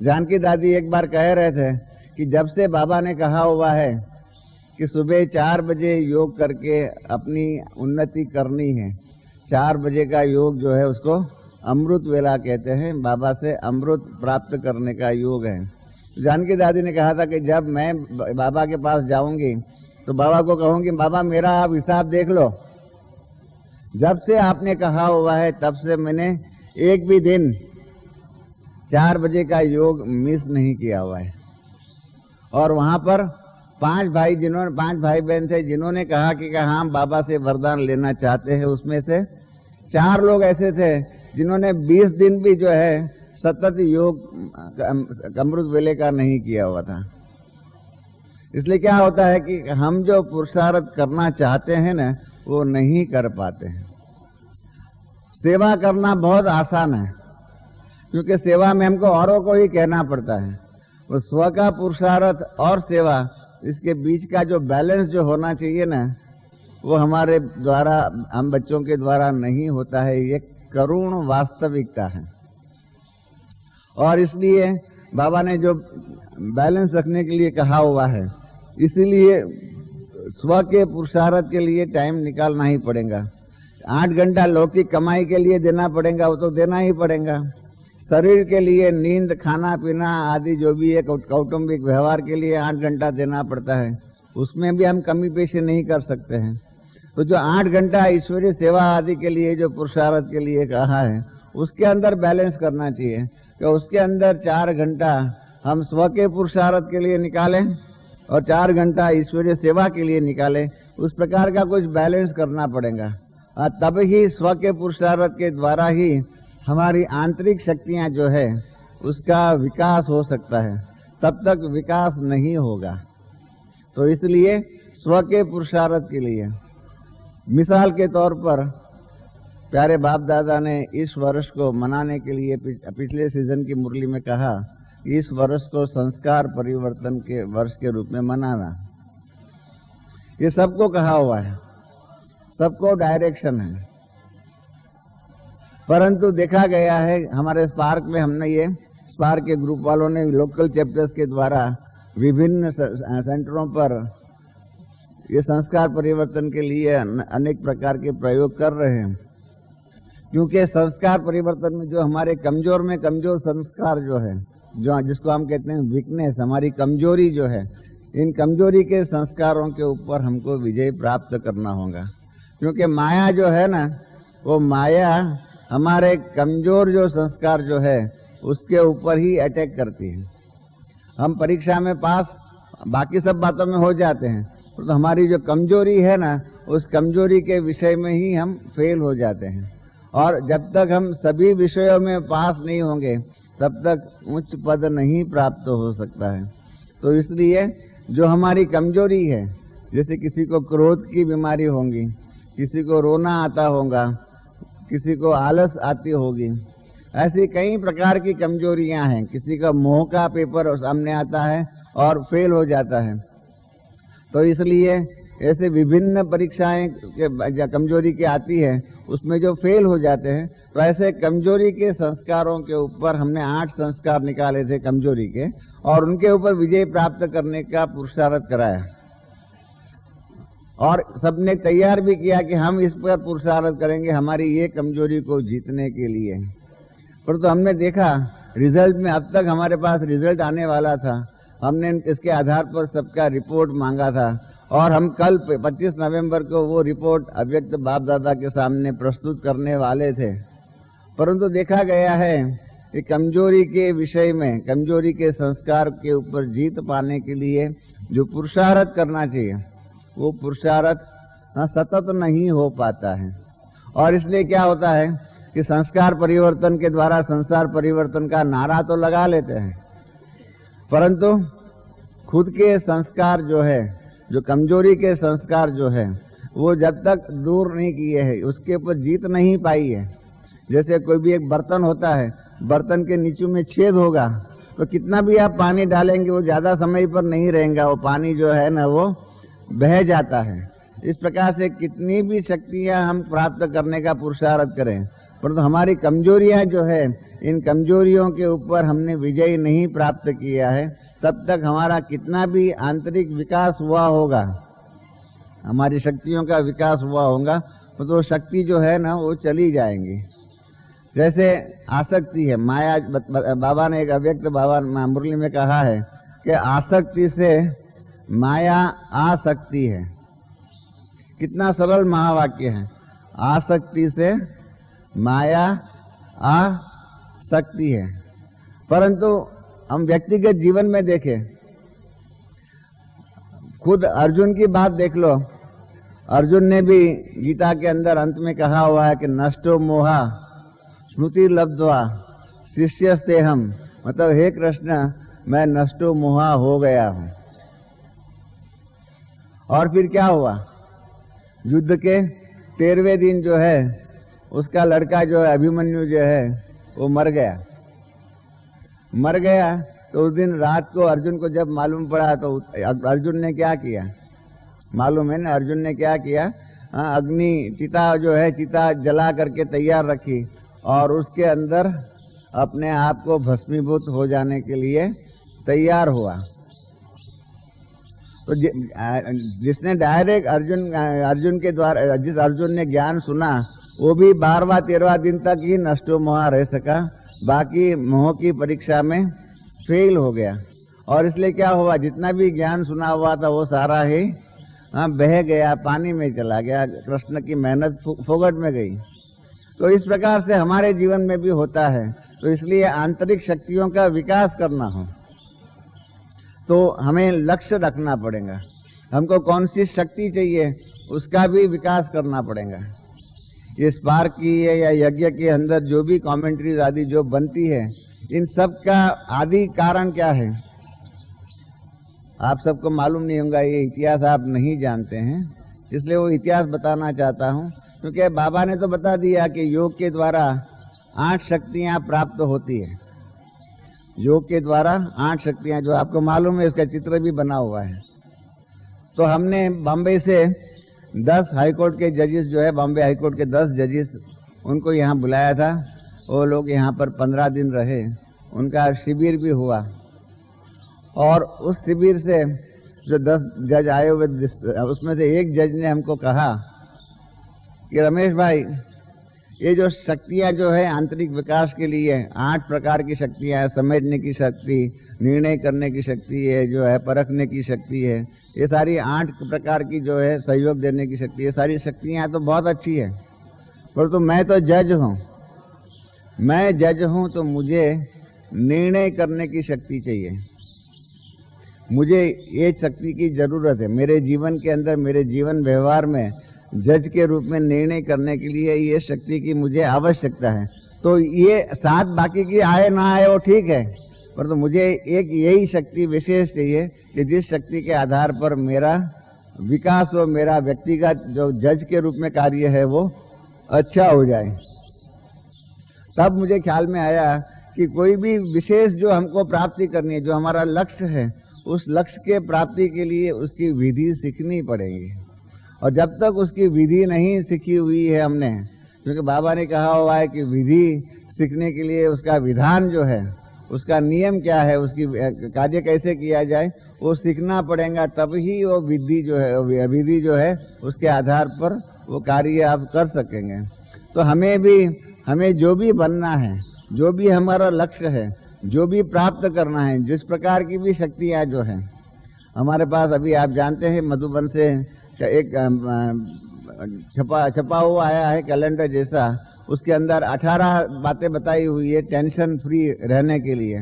जानकी दादी एक बार कह रहे थे कि जब से बाबा ने कहा हुआ है कि सुबह 4 बजे योग करके अपनी उन्नति करनी है, 4 बजे का योग जो है उसको अमृत वेला कहते हैं, बाबा से अमृत प्राप्त करने का योग है। जानकी दादी ने कहा था कि जब मैं बाबा के पास जाऊंगी तो बाबा को कहूंगी, बाबा मेरा आप हिसाब देख लो, जब से आपने कहा हुआ है तब से मैंने एक भी दिन 4 बजे का योग मिस नहीं किया हुआ है। और वहां पर 5 भाई बहन थे जिन्होंने कहा कि हाँ बाबा से वरदान लेना चाहते हैं। उसमें से 4 लोग ऐसे थे जिन्होंने 20 दिन भी जो है सतत योग अमृत वेले का नहीं किया हुआ था। इसलिए क्या होता है कि हम जो पुरुषार्थ करना चाहते हैं ना, वो नहीं कर पाते हैं। सेवा करना बहुत आसान है, क्योंकि सेवा में हमको औरों को ही कहना पड़ता है। वो स्व का पुरुषार्थ और सेवा, इसके बीच का जो बैलेंस जो होना चाहिए ना, वो हमारे द्वारा, हम बच्चों के द्वारा नहीं होता है। ये करुण वास्तविकता है। और इसलिए बाबा ने जो बैलेंस रखने के लिए कहा हुआ है, इसीलिए स्व के पुरुषार्थ के लिए टाइम निकालना ही पड़ेगा। 8 घंटा लौकिक कमाई के लिए देना पड़ेगा, वो तो देना ही पड़ेगा। शरीर के लिए नींद, खाना पीना आदि जो भी है कौटुंबिक व्यवहार के लिए 8 घंटा देना पड़ता है, उसमें भी हम कमी पेशी नहीं कर सकते हैं। तो जो 8 घंटा ईश्वरीय सेवा आदि के लिए जो पुरुषार्थ के लिए कहा है, उसके अंदर बैलेंस करना चाहिए कि उसके अंदर 4 घंटा हम स्व के पुरुषार्थ के लिए निकालें और 4 घंटा ईश्वरीय सेवा के लिए निकालें। उस प्रकार का कुछ बैलेंस करना पड़ेगा। तब ही स्व के पुरुषार्थ के द्वारा ही हमारी आंतरिक शक्तियां जो है उसका विकास हो सकता है, तब तक विकास नहीं होगा। तो इसलिए स्व के पुरुषार्थ के लिए, मिसाल के तौर पर प्यारे बाप दादा ने इस वर्ष को मनाने के लिए पिछले सीजन की मुरली में कहा, इस वर्ष को संस्कार परिवर्तन के वर्ष के रूप में मनाना। ये सबको कहा हुआ है, सबको डायरेक्शन है। परंतु देखा गया है हमारे स्पार्क में, हमने ये स्पार्क के ग्रुप वालों ने लोकल चैप्टर्स के द्वारा विभिन्न सेंटरों पर ये संस्कार परिवर्तन के लिए अनेक प्रकार के प्रयोग कर रहे हैं। क्योंकि संस्कार परिवर्तन में जो हमारे कमजोर में कमजोर संस्कार जो है, जो जिसको हम कहते हैं वीकनेस, हमारी कमजोरी जो है, इन कमजोरी के संस्कारों के ऊपर हमको विजय प्राप्त करना होगा। क्योंकि माया जो है ना, वो माया हमारे कमजोर जो संस्कार जो है उसके ऊपर ही अटैक करती है। हम परीक्षा में पास बाकी सब बातों में हो जाते हैं, तो हमारी जो कमजोरी है ना, उस कमजोरी के विषय में ही हम फेल हो जाते हैं। और जब तक हम सभी विषयों में पास नहीं होंगे, तब तक उच्च पद नहीं प्राप्त हो सकता है। तो इसलिए जो हमारी कमजोरी है, जैसे किसी को क्रोध की बीमारी होगी, किसी को रोना आता होगा, किसी को आलस आती होगी, ऐसी कई प्रकार की कमजोरियां हैं। किसी का मोह का पेपर सामने आता है और फेल हो जाता है। तो इसलिए ऐसे विभिन्न परीक्षाएं कमजोरी की आती है, उसमें जो फेल हो जाते हैं, तो ऐसे कमजोरी के संस्कारों के ऊपर हमने 8 संस्कार निकाले थे कमजोरी के, और उनके ऊपर विजय प्राप्त करने का पुरुषार्थ कराया। और सबने तैयार भी किया कि हम इस पर पुरुषार्थ करेंगे हमारी ये कमजोरी को जीतने के लिए। परंतु हमने देखा रिजल्ट में, अब तक हमारे पास रिजल्ट आने वाला था, हमने इसके आधार पर सबका रिपोर्ट मांगा था, और हम कल 25 नवंबर को वो रिपोर्ट अव्यक्त बाप दादा के सामने प्रस्तुत करने वाले थे। परंतु देखा गया है कि कमजोरी के विषय में, कमजोरी के संस्कार के ऊपर जीत पाने के लिए जो पुरुषार्थ करना चाहिए, वो पुरुषार्थ सतत नहीं हो पाता है। और इसलिए क्या होता है कि संस्कार परिवर्तन के द्वारा संसार परिवर्तन का नारा तो लगा लेते हैं, परंतु खुद के संस्कार जो है, जो कमजोरी के संस्कार जो है, वो जब तक दूर नहीं किए हैं, उसके ऊपर जीत नहीं पाई है। जैसे कोई भी एक बर्तन होता है, बर्तन के नीचे में छेद होगा, तो कितना भी आप पानी डालेंगे वो ज्यादा समय पर नहीं रहेगा, वो पानी जो है ना वो बह जाता है। इस प्रकार से कितनी भी शक्तियां हम प्राप्त करने का पुरुषार्थ करें, परंतु हमारी कमजोरियां जो है, इन कमजोरियों के ऊपर हमने विजय नहीं प्राप्त किया है, तब तक हमारा कितना भी आंतरिक विकास हुआ होगा, हमारी शक्तियों का विकास हुआ होगा, तो शक्ति जो है ना वो चली जाएंगी। जैसे आसक्ति है, माया। बाबा ने एक अव्यक्त बाबा मुरली में कहा है कि आसक्ति से माया आ सकती है। कितना सरल महावाक्य है। आसक्ति से माया आ सकती है। परंतु हम व्यक्तिगत जीवन में देखें, खुद अर्जुन की बात देख लो। अर्जुन ने भी गीता के अंदर अंत में कहा हुआ है कि नष्टो मोहा स्मृति लब्ध्वा शिष्यस्ते हम, मतलब हे कृष्ण मैं नष्टो मोहा हो गया हूं। और फिर क्या हुआ? युद्ध के 13वें दिन जो है उसका लड़का जो है अभिमन्यु जो है वो मर गया। तो उस दिन रात को अर्जुन को जब मालूम पड़ा तो अर्जुन ने क्या किया मालूम है ना? अर्जुन ने क्या किया? अग्नि चिता जो है, चिता जला करके तैयार रखी और उसके अंदर अपने आप को भस्मीभूत हो जाने के लिए तैयार हुआ। तो जिसने डायरेक्ट अर्जुन के द्वारा, जिस अर्जुन ने ज्ञान सुना, वो भी 12वां 13वां दिन तक ही नष्टो मोहा रह सका, बाकी मोह की परीक्षा में फेल हो गया। और इसलिए क्या हुआ? जितना भी ज्ञान सुना हुआ था वो सारा ही बह गया, पानी में चला गया, कृष्ण की मेहनत फोगट में गई। तो इस प्रकार से हमारे जीवन में भी होता है। तो इसलिए आंतरिक शक्तियों का विकास करना हो तो हमें लक्ष्य रखना पड़ेगा। हमको कौन सी शक्ति चाहिए उसका भी विकास करना पड़ेगा। ये स्पार्क की या यज्ञ के अंदर जो भी कमेंट्रीज आदि जो बनती है, इन सब का आदि कारण क्या है आप सबको मालूम नहीं होगा। ये इतिहास आप नहीं जानते हैं, इसलिए वो इतिहास बताना चाहता हूँ। क्योंकि बाबा ने तो बता दिया कि योग के द्वारा 8 शक्तियां प्राप्त होती है। योग के द्वारा 8 शक्तियां, जो आपको मालूम है, उसका चित्र भी बना हुआ है। तो हमने बॉम्बे से 10 हाईकोर्ट के जजेस जो है, बॉम्बे हाईकोर्ट के 10 जजेस, उनको यहाँ बुलाया था। वो लोग यहाँ पर 15 दिन रहे, उनका शिविर भी हुआ। और उस शिविर से जो 10 जज आए हुए, उसमें से एक जज ने हमको कहा कि रमेश भाई, ये जो शक्तियां जो है आंतरिक विकास के लिए 8 प्रकार की शक्तियां हैं, समेटने की शक्ति, निर्णय करने की शक्ति है, जो है परखने की शक्ति है, ये सारी 8 प्रकार की जो है सहयोग देने की शक्ति, ये सारी शक्तियां तो बहुत अच्छी है। परंतु मैं तो जज हूँ, मैं जज हूँ तो मुझे निर्णय करने की शक्ति चाहिए। मुझे ये शक्ति की जरूरत है मेरे जीवन के अंदर, मेरे जीवन व्यवहार में जज के रूप में निर्णय करने के लिए ये शक्ति की मुझे आवश्यकता है। तो ये 7 बाकी की आए ना आए वो ठीक है, पर तो मुझे एक यही शक्ति विशेष चाहिए कि जिस शक्ति के आधार पर मेरा विकास हो, मेरा व्यक्तिगत जो जज के रूप में कार्य है वो अच्छा हो जाए। तब मुझे ख्याल में आया कि कोई भी विशेष जो हमको प्राप्ति करनी है, जो हमारा लक्ष्य है, उस लक्ष्य के प्राप्ति के लिए उसकी विधि सीखनी पड़ेगी। और जब तक उसकी विधि नहीं सीखी हुई है हमने, क्योंकि बाबा ने कहा हुआ है कि विधि सीखने के लिए उसका विधान जो है, उसका नियम क्या है, उसकी कार्य कैसे किया जाए, वो सीखना पड़ेगा। तब ही वो विधि जो है उसके आधार पर वो कार्य आप कर सकेंगे। तो हमें जो भी बनना है, जो भी हमारा लक्ष्य है, जो भी प्राप्त करना है, जिस प्रकार की भी शक्तियाँ जो है हमारे पास, अभी आप जानते हैं मधुबन से एक छपा हुआ आया है कैलेंडर जैसा, उसके अंदर 18 बातें बताई हुई है टेंशन फ्री रहने के लिए।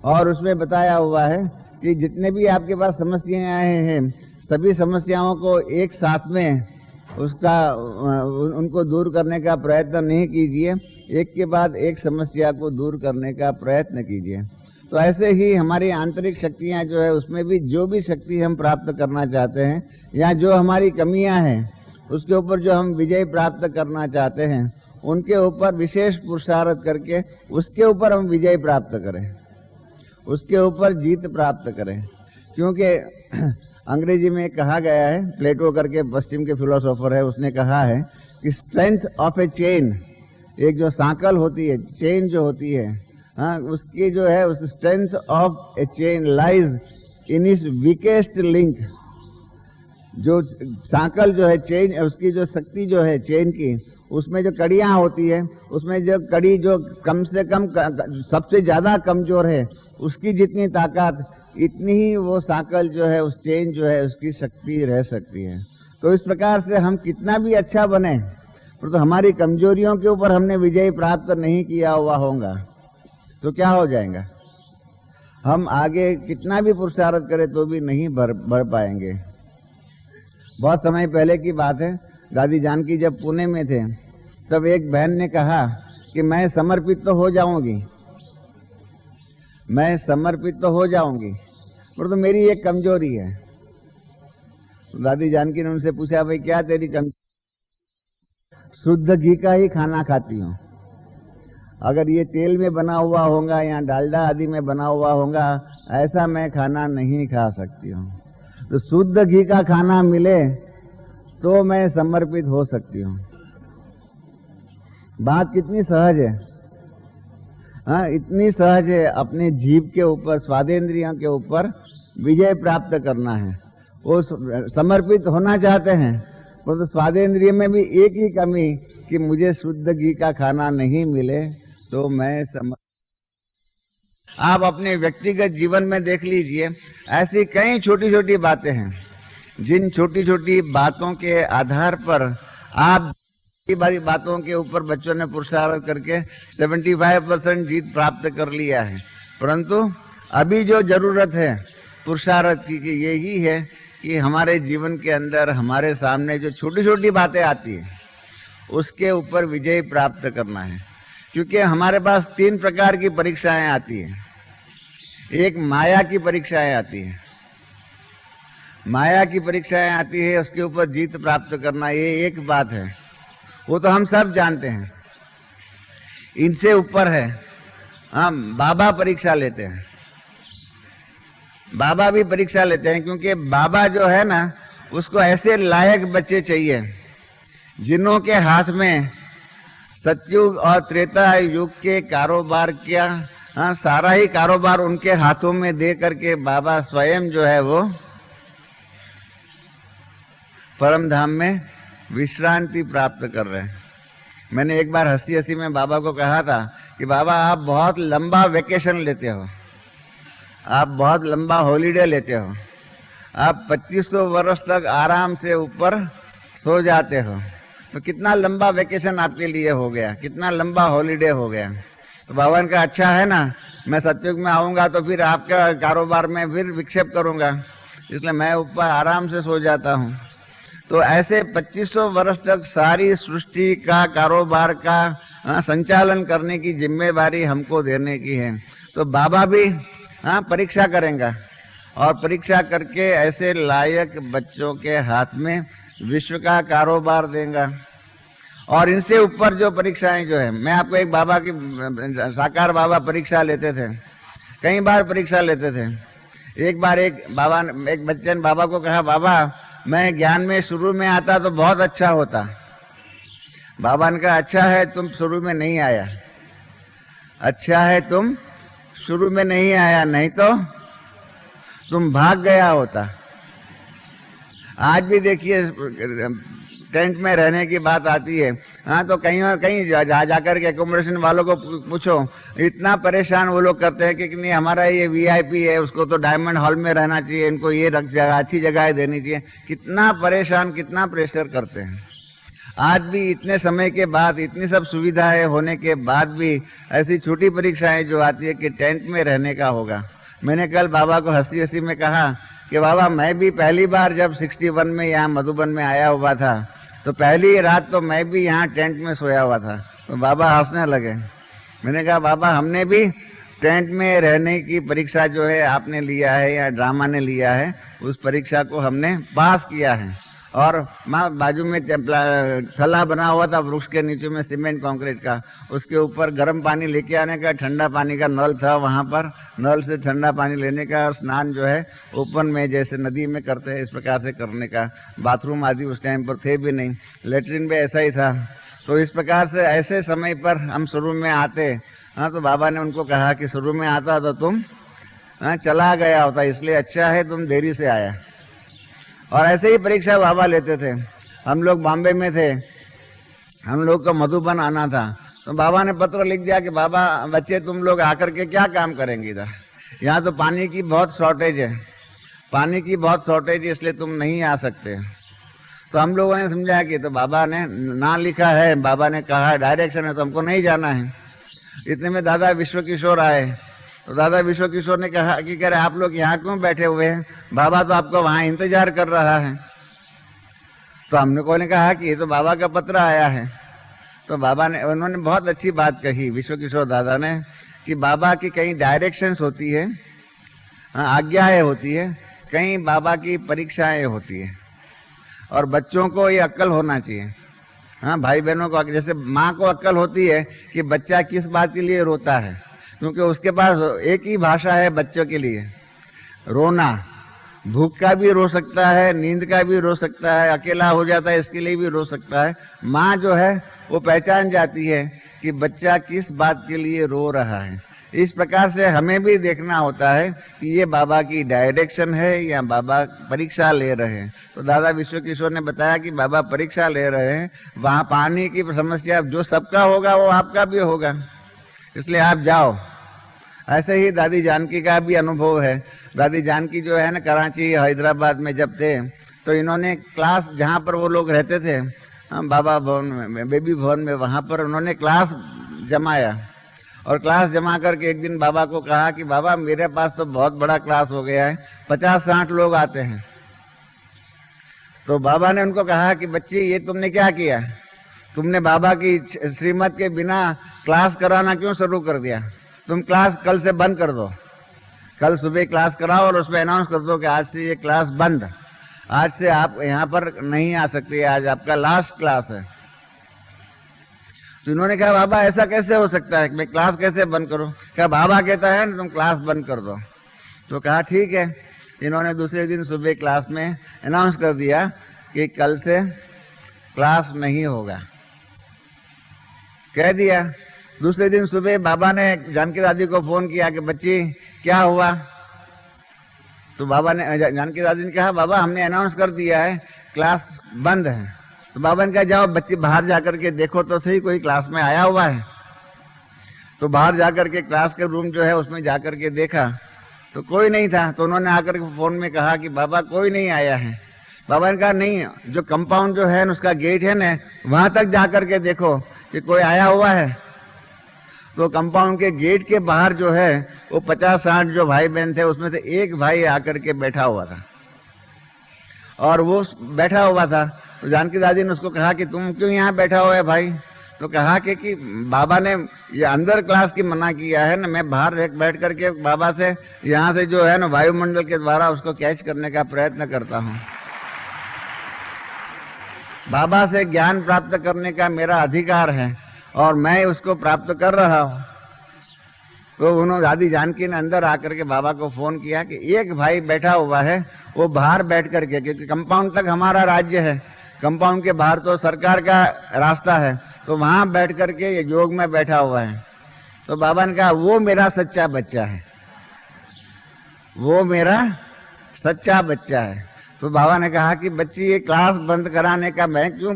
और उसमें बताया हुआ है कि जितने भी आपके पास समस्याएं आए हैं, सभी समस्याओं को एक साथ में उनको दूर करने का प्रयत्न नहीं कीजिए, एक के बाद एक समस्या को दूर करने का प्रयत्न कीजिए। तो ऐसे ही हमारी आंतरिक शक्तियां जो है, उसमें भी जो भी शक्ति हम प्राप्त करना चाहते हैं या जो हमारी कमियां हैं, उसके ऊपर जो हम विजय प्राप्त करना चाहते हैं, उनके ऊपर विशेष पुरुषार्थ करके उसके ऊपर हम विजय प्राप्त करें, उसके ऊपर जीत प्राप्त करें। क्योंकि अंग्रेजी में कहा गया है, प्लेटो करके पश्चिम के फिलोसोफर है, उसने कहा है कि स्ट्रेंथ ऑफ ए चेन, एक जो सांकल होती है, चेन जो होती है, उसकी जो है, उस strength of A chain lies in is weakest link. जो सांकल जो है चेन, उसकी जो शक्ति जो है चेन की, उसमें जो कड़ियां होती है, उसमें जो कड़ी जो कम से कम सबसे ज्यादा कमजोर है, उसकी जितनी ताकत इतनी ही वो साकल जो है, उस चेन जो है, उसकी शक्ति रह सकती है। तो इस प्रकार से हम कितना भी अच्छा बने, पर तो हमारी कमजोरियों के ऊपर हमने विजय प्राप्त नहीं किया हुआ होगा तो क्या हो जाएगा? हम आगे कितना भी पुरुषार्थ करें तो भी नहीं बढ़ पाएंगे। बहुत समय पहले की बात है, दादी जानकी जब पुणे में थे, तब एक बहन ने कहा कि मैं समर्पित तो हो जाऊंगी, मैं समर्पित तो हो जाऊंगी, पर तो मेरी एक कमजोरी है। तो दादी जानकी ने उनसे पूछा, भाई क्या तेरी कमजोरी? शुद्ध घी का ही खाना खाती हूँ। अगर ये तेल में बना हुआ होगा या डालडा आदि में बना हुआ होगा, ऐसा मैं खाना नहीं खा सकती हूँ। तो शुद्ध घी का खाना मिले तो मैं समर्पित हो सकती हूँ। बात कितनी सहज है, हाँ, इतनी सहज है। अपने जीभ के ऊपर, स्वादेंद्रियों के ऊपर विजय प्राप्त करना है। वो समर्पित होना चाहते हैं, तो स्वादेंद्रिय में भी एक ही कमी कि मुझे शुद्ध घी का खाना नहीं मिले तो मैं आप अपने व्यक्तिगत जीवन में देख लीजिए, ऐसी कई छोटी छोटी बातें हैं, जिन छोटी छोटी बातों के आधार पर आप बारी बातों के ऊपर बच्चों ने पुरुषार्थ करके 75% जीत प्राप्त कर लिया है। परंतु अभी जो जरूरत है पुरुषार्थ की, यही है कि हमारे जीवन के अंदर हमारे सामने जो छोटी छोटी बातें आती है उसके ऊपर विजय प्राप्त करना है। क्योंकि हमारे पास 3 प्रकार की परीक्षाएं आती हैं। एक माया की परीक्षाएं आती है, माया की परीक्षाएं आती है, उसके ऊपर जीत प्राप्त करना, ये एक बात है, वो तो हम सब जानते हैं। इनसे ऊपर है, हम बाबा परीक्षा लेते हैं, बाबा भी परीक्षा लेते हैं, क्योंकि बाबा जो है ना, उसको ऐसे लायक बच्चे चाहिए जिन्हों के हाथ में सतयुग और त्रेता युग के कारोबार किया, हाँ, सारा ही कारोबार उनके हाथों में दे करके बाबा स्वयं जो है वो परम धाम में विश्रांति प्राप्त कर रहे हैं। मैंने एक बार हंसी हंसी में बाबा को कहा था कि बाबा आप बहुत लंबा वेकेशन लेते हो, आप बहुत लंबा हॉलीडे लेते हो, आप 2500 वर्ष तक आराम से ऊपर सो जाते हो, तो कितना लंबा वेकेशन आपके लिए हो गया, कितना लंबा हॉलीडे हो गया। तो बाबा ने कहा अच्छा है ना, मैं सतयुग में आऊंगा तो फिर आपका कारोबार में फिर विक्षेप करूंगा, इसलिए मैं ऊपर आराम से सो जाता हूँ। तो ऐसे 2500 वर्ष तक सारी सृष्टि का कारोबार का संचालन करने की जिम्मेवारी हमको देने की है। तो बाबा भी परीक्षा करेंगे और परीक्षा करके ऐसे लायक बच्चों के हाथ में विश्व का कारोबार देगा। और इनसे ऊपर जो परीक्षाएं जो है, मैं आपको एक बाबा की, साकार बाबा परीक्षा लेते थे, कई बार परीक्षा लेते थे। एक बार एक बच्चे ने बाबा को कहा, बाबा मैं ज्ञान में शुरू में आता तो बहुत अच्छा होता। बाबा ने कहा अच्छा है तुम शुरू में नहीं आया, अच्छा है तुम शुरू में नहीं आया, नहीं तो तुम भाग गया होता। आज भी देखिए टेंट में रहने की बात आती है, हाँ, तो कहीं जाकर के एकोमोडेशन वालों को पूछो, इतना परेशान वो लोग करते हैं कि नहीं हमारा ये वीआईपी है, उसको तो डायमंड हॉल में रहना चाहिए, इनको ये अच्छी जगह देनी चाहिए। कितना परेशान, कितना प्रेशर करते हैं। आज भी इतने समय के बाद, इतनी सब सुविधाएं होने के बाद भी ऐसी छोटी परीक्षाएं जो आती है कि टेंट में रहने का होगा। मैंने कल बाबा को हंसी हंसी में कहा कि बाबा मैं भी पहली बार जब 61 में यहाँ मधुबन में आया हुआ था, तो पहली रात तो मैं भी यहाँ टेंट में सोया हुआ था। तो बाबा हंसने लगे। मैंने कहा बाबा हमने भी टेंट में रहने की परीक्षा जो है आपने लिया है या ड्रामा ने लिया है, उस परीक्षा को हमने पास किया है। और माँ बाजू में थला बना हुआ था वृक्ष के नीचे में सीमेंट कंक्रीट का, उसके ऊपर गर्म पानी लेके आने का, ठंडा पानी का नल था, वहां पर नल से ठंडा पानी लेने का, और स्नान जो है ओपन में जैसे नदी में करते हैं इस प्रकार से करने का। बाथरूम आदि उस टाइम पर थे भी नहीं, लेटरिन भी ऐसा ही था। तो इस प्रकार से ऐसे समय पर हम शुरू में आते, हाँ, तो बाबा ने उनको कहा कि शुरू में आता तो तुम चला गया होता, इसलिए अच्छा है तुम देरी से आया। और ऐसे ही परीक्षा बाबा लेते थे। हम लोग बॉम्बे में थे हम लोग को मधुबन आना था, तो बाबा ने पत्र लिख दिया कि बाबा बच्चे तुम लोग आकर के क्या काम करेंगे इधर, यहाँ तो पानी की बहुत शॉर्टेज है, पानी की बहुत शॉर्टेज है, इसलिए तुम नहीं आ सकते। तो हम लोगों ने समझा कि तो बाबा ने ना लिखा है, बाबा ने कहा है, डायरेक्शन है, तो हमको नहीं जाना है। इतने में दादा विश्व किशोर आए, तो दादा विश्व किशोर ने कहा कि कह रहे आप लोग यहाँ क्यों बैठे हुए हैं, बाबा तो आपको वहां इंतजार कर रहा है। तो हमने को ने कहा कि ये तो बाबा का पत्र आया है। तो बाबा ने, उन्होंने बहुत अच्छी बात कही विश्व किशोर दादा ने, कि बाबा की कई डायरेक्शंस होती है, आज्ञाएं होती है, कहीं बाबा की परीक्षाएं होती है, और बच्चों को ये अक्ल होना चाहिए। हाँ, भाई बहनों को, जैसे माँ को अक्ल होती है कि बच्चा किस बात के लिए रोता है, क्योंकि उसके पास एक ही भाषा है बच्चों के लिए, रोना। भूख का भी रो सकता है, नींद का भी रो सकता है, अकेला हो जाता है इसके लिए भी रो सकता है। माँ जो है वो पहचान जाती है कि बच्चा किस बात के लिए रो रहा है। इस प्रकार से हमें भी देखना होता है कि ये बाबा की डायरेक्शन है या बाबा परीक्षा ले रहे हैं। तो दादा विश्व किशोर ने बताया कि बाबा परीक्षा ले रहे हैं, वहां पानी की समस्या जो सबका होगा वो आपका भी होगा, इसलिए आप जाओ। ऐसे ही दादी जानकी का भी अनुभव है। दादी जानकी जो है ना, कराची हैदराबाद में जब थे, तो इन्होंने क्लास, जहाँ पर वो लोग रहते थे, बाबा भवन में, बेबी भवन में, वहां पर उन्होंने क्लास जमाया, और क्लास जमा करके एक दिन बाबा को कहा कि बाबा मेरे पास तो बहुत बड़ा क्लास हो गया है, 50-60 लोग आते हैं। तो बाबा ने उनको कहा कि बच्ची ये तुमने क्या किया, तुमने बाबा की श्रीमत के बिना क्लास कराना क्यों शुरू कर दिया, तुम क्लास कल से बंद कर दो, कल सुबह क्लास कराओ और उसमें अनाउंस कर दो कि आज से ये क्लास बंद, आज से आप यहाँ पर नहीं आ सकते, आज आपका लास्ट क्लास है। तो इन्होंने कहा बाबा ऐसा कैसे हो सकता है, मैं क्लास कैसे बंद करूं? कहा बाबा कहता है ना तुम क्लास बंद कर दो। तो कहा ठीक है। इन्होंने दूसरे दिन सुबह क्लास में अनाउंस कर दिया कि कल से क्लास नहीं होगा, कह दिया। दूसरे दिन सुबह बाबा ने जानकी दादी को फोन किया कि बच्ची क्या हुआ? तो बाबा ने, जानकी दादी ने कहा बाबा हमने अनाउंस कर दिया है क्लास बंद है। तो बाबा ने कहा जाओ बच्ची बाहर जाकर के देखो तो सही कोई क्लास में आया हुआ है। तो बाहर जाकर के क्लास के रूम जो है उसमें जाकर के देखा तो कोई नहीं था। तो उन्होंने आकर के फोन में कहा कि बाबा कोई नहीं आया है। बाबा ने कहा नहीं, जो कंपाउंड जो है उसका गेट है ना, वहां तक जाकर के देखो कि कोई आया हुआ है। तो कंपाउंड के गेट के बाहर जो है वो 50-60 जो भाई बहन थे उसमें से एक भाई आकर के बैठा हुआ था, और वो बैठा हुआ था। तो जानकी दादी ने उसको कहा कि तुम क्यों यहाँ बैठा हुआ है भाई? तो कहा कि बाबा ने ये अंदर क्लास की मना किया है ना, मैं बाहर बैठ करके बाबा से यहाँ से जो है ना वायुमंडल के द्वारा उसको कैच करने का प्रयत्न करता हूँ। बाबा से ज्ञान प्राप्त करने का मेरा अधिकार है और मैं उसको प्राप्त कर रहा हूँ। तो उन्होंने दादी जानकी ने अंदर आकर के बाबा को फोन किया कि एक भाई बैठा हुआ है, वो बाहर बैठ करके, क्योंकि कंपाउंड तक हमारा राज्य है, कंपाउंड के बाहर तो सरकार का रास्ता है, तो वहां बैठ करके ये योग में बैठा हुआ है। तो बाबा ने कहा वो मेरा सच्चा बच्चा है, वो मेरा सच्चा बच्चा है। तो बाबा ने कहा कि बच्ची ये क्लास बंद कराने का मैं क्यों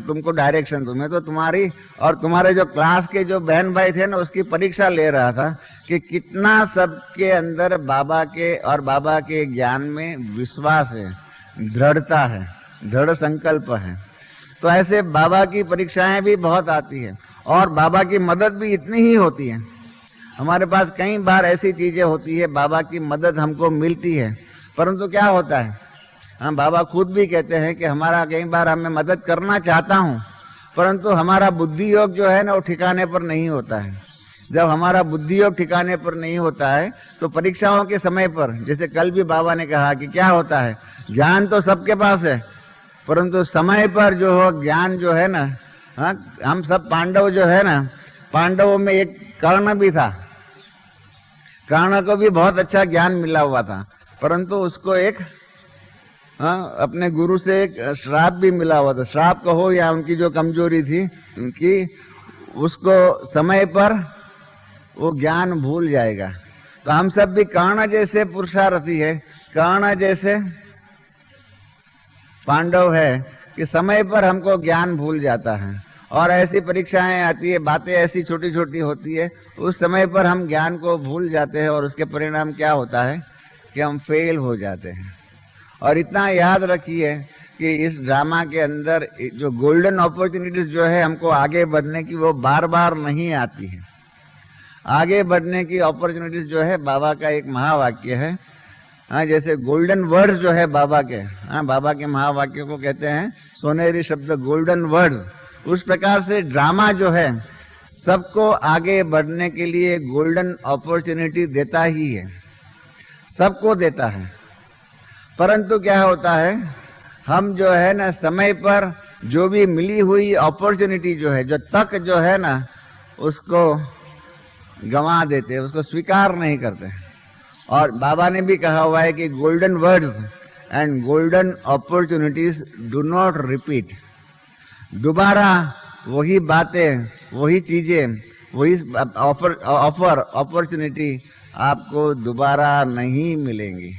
तुमको डायरेक्शन दूं? मैं तो तुम्हारी और तुम्हारे जो क्लास के जो बहन भाई थे ना उसकी परीक्षा ले रहा था कि कितना सबके अंदर बाबा के और बाबा के ज्ञान में विश्वास है, दृढ़ता है, दृढ़ संकल्प है। तो ऐसे बाबा की परीक्षाएं भी बहुत आती है और बाबा की मदद भी इतनी ही होती है। हमारे पास कई बार ऐसी चीजें होती है, बाबा की मदद हमको मिलती है, परंतु क्या होता है, हम बाबा खुद भी कहते हैं कि हमारा कई बार हमें मदद करना चाहता हूं, परंतु हमारा बुद्धि योग जो है ना वो ठिकाने पर नहीं होता है। जब हमारा बुद्धि योग ठिकाने पर नहीं होता है तो परीक्षाओं के समय पर, जैसे कल भी बाबा ने कहा कि क्या होता है, ज्ञान तो सबके पास है, परंतु समय पर जो हो ज्ञान जो है ना, हम सब पांडव जो है ना, पांडवों में एक कर्ण भी था, कर्ण को भी बहुत अच्छा ज्ञान मिला हुआ था, परंतु उसको एक अपने गुरु से एक श्राप भी मिला हुआ था। श्राप कहो या उनकी जो कमजोरी थी उनकी, उसको समय पर वो ज्ञान भूल जाएगा। तो हम सब भी कर्ण जैसे पुरुषार्थी है, कर्ण जैसे पांडव है कि समय पर हमको ज्ञान भूल जाता है और ऐसी परीक्षाएं आती है, बातें ऐसी छोटी छोटी होती है, उस समय पर हम ज्ञान को भूल जाते हैं और उसके परिणाम क्या होता है कि हम फेल हो जाते हैं। और इतना याद रखिए कि इस ड्रामा के अंदर जो गोल्डन अपॉर्चुनिटीज जो है हमको आगे बढ़ने की, वो बार बार नहीं आती है। आगे बढ़ने की अपॉर्चुनिटीज जो है, बाबा का एक महावाक्य है, हाँ, जैसे गोल्डन वर्ड्स जो है बाबा के, हाँ, बाबा के महावाक्य को कहते हैं सोनेरी शब्द, गोल्डन वर्ड्स। उस प्रकार से ड्रामा जो है सबको आगे बढ़ने के लिए गोल्डन अपॉर्चुनिटी देता ही है, सबको देता है। परंतु क्या होता है, हम जो है ना समय पर जो भी मिली हुई अपॉर्चुनिटी जो है, जो तक जो है ना, उसको गंवा देते, उसको स्वीकार नहीं करते। और बाबा ने भी कहा हुआ है कि golden words and golden opportunities do not repeat. दोबारा वही बातें, वही चीजें, वही ऑफर अपॉर्चुनिटी आपको दोबारा नहीं मिलेंगी।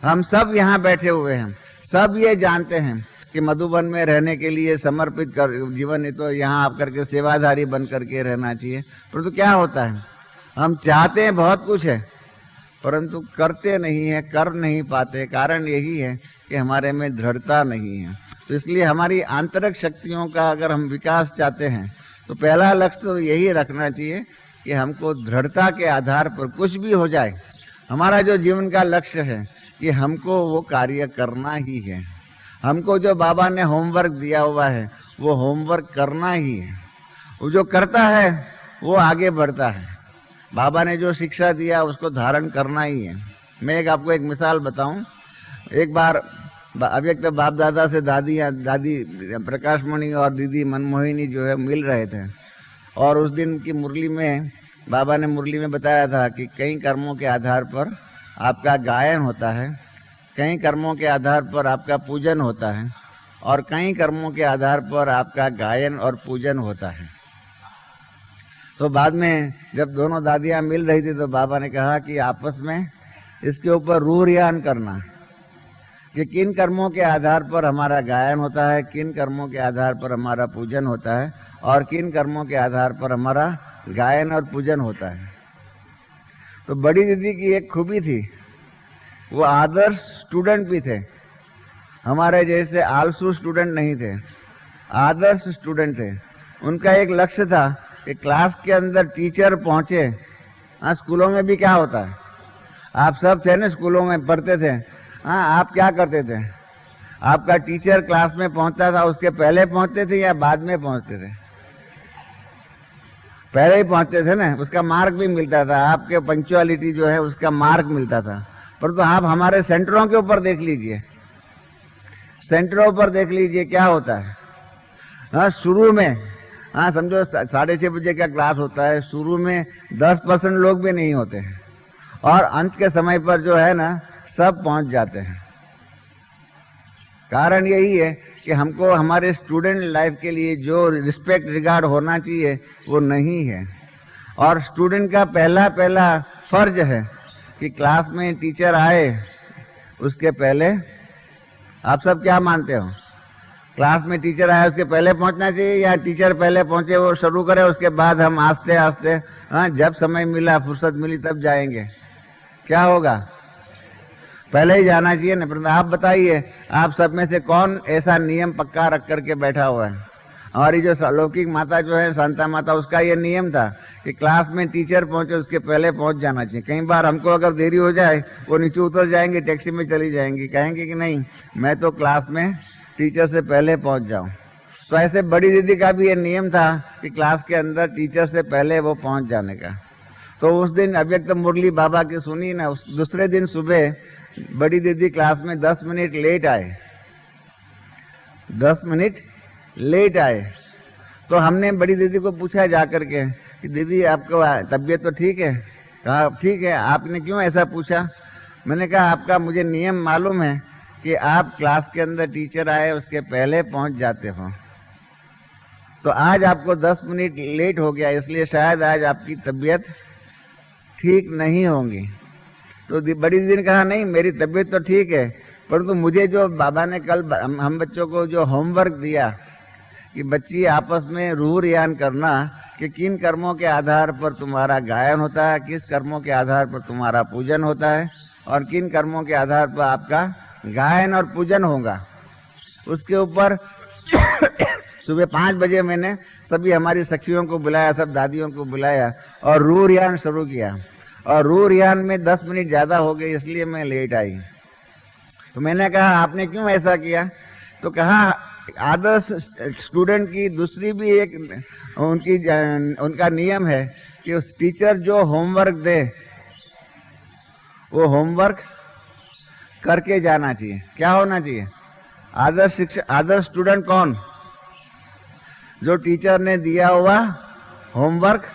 हम सब यहाँ बैठे हुए हैं, सब ये जानते हैं कि मधुबन में रहने के लिए समर्पित कर जीवन है, तो यहाँ आप करके सेवाधारी बन करके रहना चाहिए। परंतु क्या होता है, हम चाहते हैं बहुत कुछ है, परंतु करते नहीं है, कर नहीं पाते। कारण यही है कि हमारे में दृढ़ता नहीं है। तो इसलिए हमारी आंतरिक शक्तियों का अगर हम विकास चाहते हैं तो पहला लक्ष्य तो यही रखना चाहिए कि हमको दृढ़ता के आधार पर कुछ भी हो जाए, हमारा जो जीवन का लक्ष्य है कि हमको वो कार्य करना ही है। हमको जो बाबा ने होमवर्क दिया हुआ है वो होमवर्क करना ही है। वो जो करता है वो आगे बढ़ता है। बाबा ने जो शिक्षा दिया उसको धारण करना ही है। मैं आपको एक मिसाल बताऊं। एक बार अव्यक्त बाप दादा से दादी प्रकाशमणि और दीदी मनमोहिनी जो है मिल रहे थे, और उस दिन की मुरली में बाबा ने मुरली में बताया था कि कई कर्मों के आधार पर आपका गायन होता है, कई कर्मों के आधार पर आपका पूजन होता है, और कई कर्मों के आधार पर आपका गायन और पूजन होता है। तो बाद में जब दोनों दादियां मिल रही थी तो बाबा ने कहा कि आपस में इसके ऊपर रूरियान करना कि किन कर्मों के आधार पर हमारा गायन होता है, किन कर्मों के आधार पर हमारा पूजन होता है, और किन कर्मों के आधार पर हमारा गायन और पूजन होता है। तो बड़ी दीदी की एक खूबी थी, वो आदर्श स्टूडेंट भी थे, हमारे जैसे आलसू स्टूडेंट नहीं थे, आदर्श स्टूडेंट थे। उनका एक लक्ष्य था कि क्लास के अंदर टीचर पहुंचे। हाँ, स्कूलों में भी क्या होता है, आप सब थे ना, स्कूलों में पढ़ते थे। हाँ, आप क्या करते थे, आपका टीचर क्लास में पहुंचता था, उसके पहले पहुंचते थे या बाद में पहुंचते थे? पहले ही पहुंचते थे ना, उसका मार्क भी मिलता था, आपके पंक्चुअलिटी जो है उसका मार्क मिलता था। परंतु आप हमारे सेंटरों के ऊपर देख लीजिए, सेंटरों पर देख लीजिए क्या होता है। हाँ, शुरू में, हाँ समझो 6:30 बजे का क्लास होता है, शुरू में 10% लोग भी नहीं होते हैं, और अंत के समय पर जो है ना सब पहुंच जाते हैं। कारण यही है कि हमको हमारे स्टूडेंट लाइफ के लिए जो रिस्पेक्ट रिगार्ड होना चाहिए वो नहीं है। और स्टूडेंट का पहला फर्ज है कि क्लास में टीचर आए उसके पहले, आप सब क्या मानते हो, क्लास में टीचर आए उसके पहले पहुंचना चाहिए या टीचर पहले पहुंचे वो शुरू करे, उसके बाद हम आस्ते आस्ते, हाँ, जब समय मिला, फुर्सत मिली तब जाएंगे? क्या होगा, पहले ही जाना चाहिए ना। परंतु आप बताइए, आप सब में से कौन ऐसा नियम पक्का रख करके बैठा हुआ है? हमारी जो अलौकिक माता जो है, शांता माता, उसका ये नियम था कि क्लास में टीचर पहुंचे उसके पहले पहुंच जाना चाहिए। कई बार हमको अगर देरी हो जाए, वो नीचे उतर जाएंगे, टैक्सी में चली जाएंगी, कहेंगे कि नहीं मैं तो क्लास में टीचर से पहले पहुंच जाऊं। तो ऐसे बड़ी दीदी का भी ये नियम था कि क्लास के अंदर टीचर से पहले वो पहुंच जाने का। तो उस दिन अव्यक्त मुरली बाबा की सुनी ना, उस दूसरे दिन सुबह बड़ी दीदी क्लास में 10 मिनट लेट आए, 10 मिनट लेट आए। तो हमने बड़ी दीदी को पूछा जाकर के कि दीदी आपको तबीयत तो ठीक है? कहा ठीक है। आपने क्यों ऐसा पूछा? मैंने कहा आपका मुझे नियम मालूम है कि आप क्लास के अंदर टीचर आए उसके पहले पहुंच जाते हो, तो आज आपको 10 मिनट लेट हो गया, इसलिए शायद आज आपकी तबीयत ठीक नहीं होगी। तो बड़ी दीदी ने कहा नहीं मेरी तबीयत तो ठीक है, परंतु मुझे जो बाबा ने कल हम बच्चों को जो होमवर्क दिया कि बच्ची आपस में रूह रियान करना कि किन कर्मों के आधार पर तुम्हारा गायन होता है, किस कर्मों के आधार पर तुम्हारा पूजन होता है और किन कर्मों के आधार पर आपका गायन और पूजन होगा। उसके ऊपर सुबह 5 बजे मैंने सभी हमारी सखियों को बुलाया, सब दादियों को बुलाया और रूह रियान शुरू किया। और रूह रियान में 10 मिनट ज़्यादा हो गए, इसलिए मैं लेट आई। तो मैंने कहा आपने क्यों ऐसा किया? तो कहा आदर्श स्टूडेंट की दूसरी भी एक उनका नियम है कि उस टीचर जो होमवर्क दे वो होमवर्क करके जाना चाहिए। क्या होना चाहिए? आदर्श स्टूडेंट कौन? जो टीचर ने दिया हुआ होमवर्क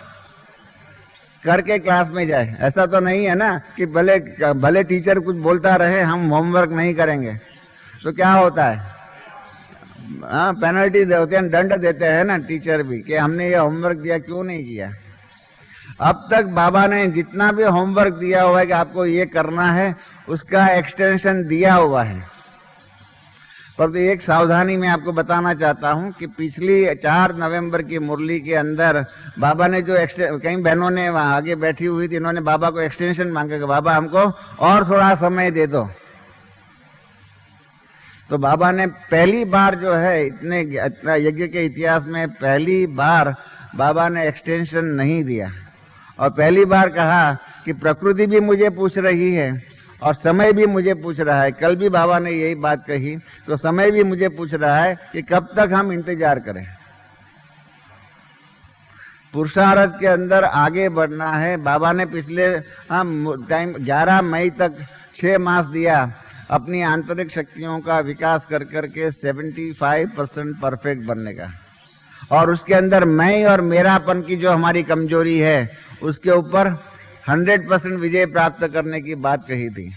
करके क्लास में जाए। ऐसा तो नहीं है ना कि भले टीचर कुछ बोलता रहे हम होमवर्क नहीं करेंगे। तो क्या होता है, हाँ पेनल्टी देते हैं, दंड देते हैं ना टीचर भी कि हमने ये होमवर्क दिया क्यों नहीं किया। अब तक बाबा ने जितना भी होमवर्क दिया हुआ है कि आपको ये करना है उसका एक्सटेंशन दिया हुआ है। पर तो एक सावधानी मैं आपको बताना चाहता हूं कि पिछली 4 नवंबर की मुरली के अंदर बाबा ने जो कई बहनों ने वहां आगे बैठी हुई थी, इन्होंने बाबा को एक्सटेंशन मांगा कि बाबा हमको और थोड़ा समय दे दो। तो बाबा ने पहली बार जो है इतने यज्ञ के इतिहास में पहली बार बाबा ने एक्सटेंशन नहीं दिया और पहली बार कहा कि प्रकृति भी मुझे पूछ रही है और समय भी मुझे पूछ रहा है। कल भी बाबा ने यही बात कही, तो समय भी मुझे पूछ रहा है कि कब तक हम इंतजार करें। पुरुषार्थ के अंदर आगे बढ़ना है। बाबा ने पिछले टाइम 11 मई तक 6 मास दिया अपनी आंतरिक शक्तियों का विकास कर करके 75% परफेक्ट बनने का, और उसके अंदर मैं और मेरापन की जो हमारी कमजोरी है उसके ऊपर 100% विजय प्राप्त करने की बात कही थी।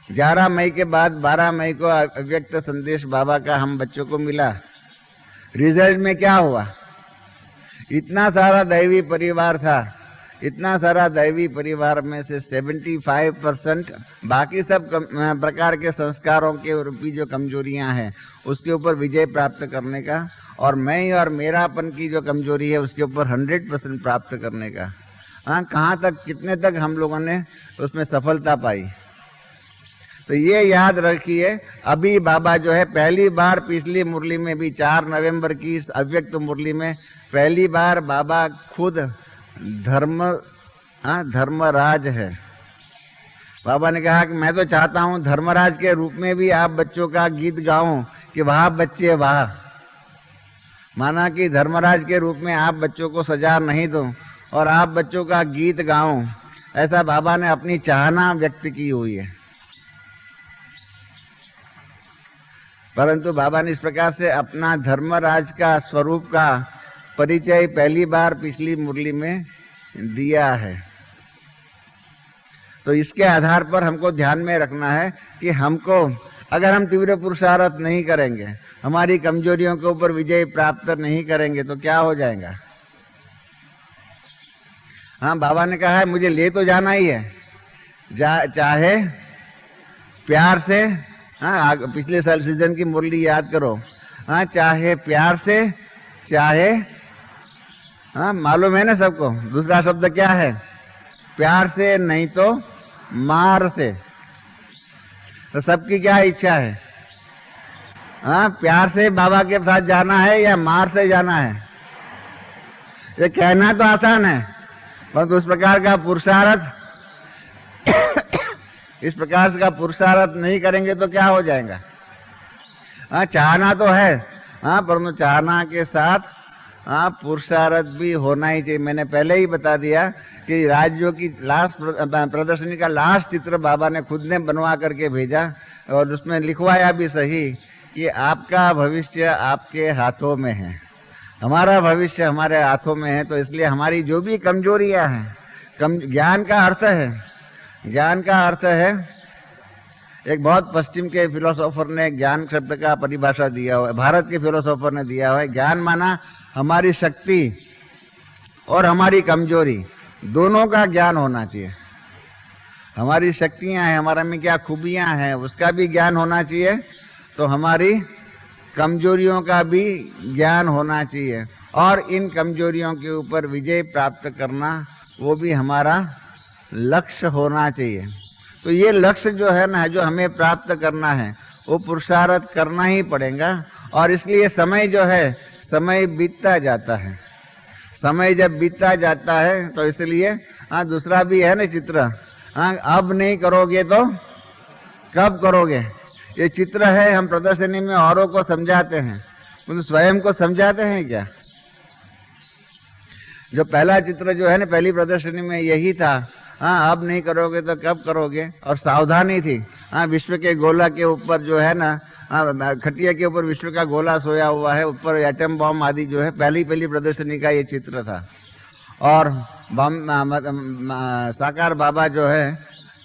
11 मई के बाद 12 मई को अव्यक्त संदेश बाबा का हम बच्चों को मिला। रिजल्ट में क्या हुआ? इतना सारा दैवी परिवार था, इतना सारा दैवी परिवार में से 75% बाकी सब प्रकार के संस्कारों के रूपी जो कमजोरियां हैं उसके ऊपर विजय प्राप्त करने का, और मैं और मेरापन की जो कमजोरी है उसके ऊपर 100% प्राप्त करने का। हाँ, कहाँ तक, कितने तक हम लोगों ने उसमें सफलता पाई। तो ये याद रखिए, अभी बाबा जो है पहली बार पिछली मुरली में भी 4 नवंबर की अव्यक्त मुरली में पहली बार बाबा खुद धर्मराज है। बाबा ने कहा कि मैं तो चाहता हूँ धर्मराज के रूप में भी आप बच्चों का गीत गाऊं कि वाह बच्चे वाह। माना कि धर्मराज के रूप में आप बच्चों को सजा नहीं दूं और आप बच्चों का गीत गाऊं, ऐसा बाबा ने अपनी चाहना व्यक्त की हुई है। परंतु बाबा ने इस प्रकार से अपना धर्मराज का स्वरूप का परिचय पहली बार पिछली मुरली में दिया है। तो इसके आधार पर हमको ध्यान में रखना है कि हमको, अगर हम तीव्र पुरुषार्थ नहीं करेंगे, हमारी कमजोरियों के ऊपर विजय प्राप्त नहीं करेंगे तो क्या हो जाएगा। हाँ, बाबा ने कहा है मुझे ले तो जाना ही है, चाहे प्यार से। हाँ, पिछले साल सीजन की मुरली याद करो। हाँ, चाहे प्यार से, चाहे, हाँ मालूम है ना सबको दूसरा शब्द क्या है, प्यार से नहीं तो मार से। तो सबकी क्या इच्छा है? हाँ, प्यार से बाबा के साथ जाना है या मार से जाना है? ये कहना तो आसान है, परंतु उस प्रकार का पुरुषार्थ इस प्रकार का पुरुषार्थ नहीं करेंगे तो क्या हो जाएगा। हाँ, चाहना तो है, हाँ, परंतु चाहना के साथ हाँ पुरुषार्थ भी होना ही चाहिए। मैंने पहले ही बता दिया कि राज्यों की लास्ट प्रदर्शनी का लास्ट चित्र बाबा ने खुद ने बनवा करके भेजा और उसमें लिखवाया भी सही कि आपका भविष्य आपके हाथों में है, हमारा भविष्य हमारे हाथों में है। तो इसलिए हमारी जो भी कमजोरियां हैं, ज्ञान का अर्थ है, ज्ञान का अर्थ है, एक बहुत पश्चिम के फिलोसोफर ने ज्ञान शब्द का परिभाषा दिया हुआ है, भारत के फिलोसोफर ने दिया हुआ है। ज्ञान माना हमारी शक्ति और हमारी कमजोरी दोनों का ज्ञान होना चाहिए। हमारी शक्तियां हैं, हमारा में क्या खूबियां हैं, उसका भी ज्ञान होना चाहिए। तो हमारी कमजोरियों का भी ज्ञान होना चाहिए और इन कमजोरियों के ऊपर विजय प्राप्त करना वो भी हमारा लक्ष्य होना चाहिए। तो ये लक्ष्य जो है ना, जो हमें प्राप्त करना है, वो पुरुषार्थ करना ही पड़ेगा। और इसलिए समय जो है, समय बीतता जाता है। समय जब बीतता जाता है तो इसलिए दूसरा भी है ना चित्र, अब नहीं करोगे तो कब करोगे। ये चित्र है, हम प्रदर्शनी में औरों को समझाते हैं, तो स्वयं को समझाते हैं क्या? जो पहला चित्र जो है ना, पहली प्रदर्शनी में यही था, अब नहीं करोगे तो कब करोगे। और सावधानी थी, विश्व के गोला के ऊपर जो है ना, खटिया के ऊपर विश्व का गोला सोया हुआ है, ऊपर एटम बम आदि जो है, पहली प्रदर्शनी का ये चित्र था। और साकार बाबा जो है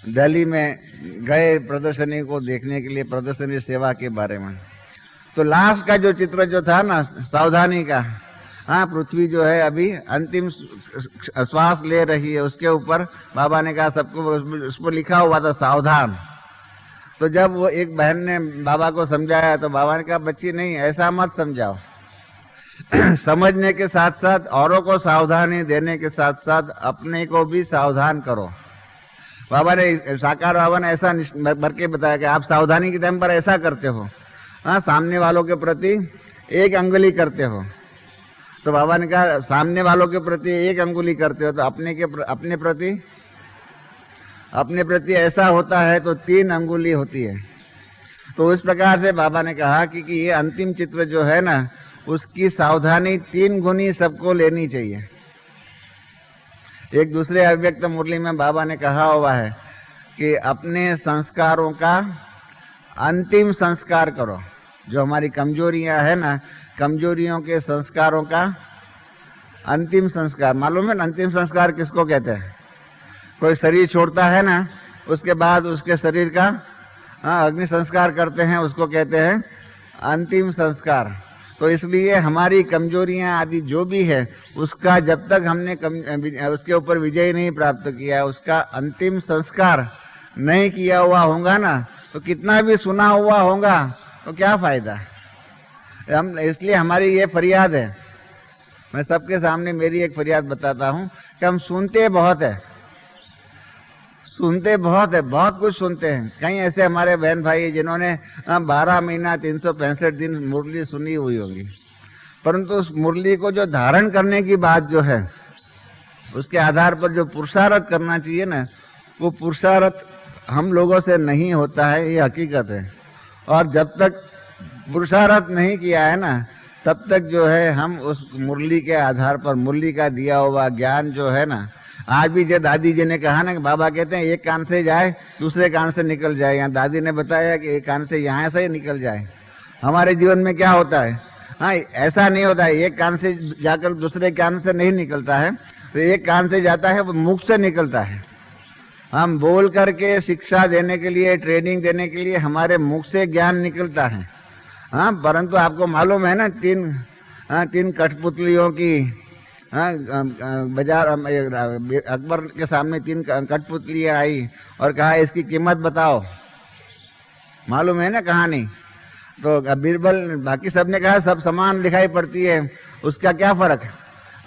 दिल्ली में गए प्रदर्शनी को देखने के लिए, प्रदर्शनी सेवा के बारे में। तो लास्ट का जो चित्र जो था ना, सावधानी का, पृथ्वी जो है अभी अंतिम श्वास ले रही है, उसके ऊपर बाबा ने कहा सबको, उस पर लिखा हुआ था सावधान। तो जब वो एक बहन ने बाबा को समझाया तो बाबा ने कहा बच्ची नहीं, ऐसा मत समझाओ। समझने के साथ साथ औरों को सावधानी देने के साथ साथ अपने को भी सावधान करो। बाबा ने, साकार बाबा ने ऐसा भर के बताया कि आप सावधानी के टाइम पर ऐसा करते हो, सामने वालों के प्रति एक अंगुली करते हो। तो बाबा ने कहा सामने वालों के प्रति एक अंगुली करते हो तो अपने प्रति ऐसा होता है तो 3 अंगुली होती है। तो इस प्रकार से बाबा ने कहा कि ये अंतिम चित्र जो है ना, उसकी सावधानी 3 गुनी सबको लेनी चाहिए। एक दूसरे अव्यक्त मुरली में बाबा ने कहा हुआ है कि अपने संस्कारों का अंतिम संस्कार करो। जो हमारी कमजोरियां है ना, कमजोरियों के संस्कारों का अंतिम संस्कार, मालूम है ना अंतिम संस्कार किसको कहते हैं? कोई शरीर छोड़ता है ना, उसके बाद उसके शरीर का अग्नि संस्कार करते हैं, उसको कहते हैं अंतिम संस्कार। तो इसलिए हमारी कमजोरियां आदि जो भी है, उसका जब तक हमने उसके ऊपर विजय नहीं प्राप्त किया, उसका अंतिम संस्कार नहीं किया हुआ होगा ना, तो कितना भी सुना हुआ होगा तो क्या फायदा। हम इसलिए हमारी ये फरियाद है, मैं सबके सामने मेरी एक फरियाद बताता हूँ कि हम सुनते बहुत है, बहुत कुछ सुनते हैं। कई ऐसे हमारे बहन भाई जिन्होंने 12 महीना 365 दिन मुरली सुनी हुई होगी, परंतु उस मुरली को जो धारण करने की बात जो है, उसके आधार पर जो पुरुषार्थ करना चाहिए ना, वो पुरुषार्थ हम लोगों से नहीं होता है, ये हकीकत है। और जब तक पुरुषार्थ नहीं किया है ना, तब तक जो है हम उस मुरली के आधार पर, मुरली का दिया हुआ ज्ञान जो है ना, आज भी जो दादी जी ने कहा ना कि बाबा कहते हैं एक कान से जाए दूसरे कान से निकल जाए, यहाँ दादी ने बताया कि एक कान से यहाँ से निकल जाए। हमारे जीवन में क्या होता है, ऐसा नहीं होता है, एक कान से जाकर दूसरे कान से नहीं निकलता है, तो एक कान से जाता है वो मुख से निकलता है। हम बोल करके शिक्षा देने के लिए, ट्रेनिंग देने के लिए हमारे मुख से ज्ञान निकलता है, परंतु आपको मालूम है ना, 3 कठपुतलियों की बाजार, अकबर के सामने 3 कठपुतलियां आई और कहा इसकी कीमत बताओ, मालूम है ना कहानी। तो बीरबल, बाकी सब ने कहा सब समान दिखाई पड़ती है, उसका क्या फर्क।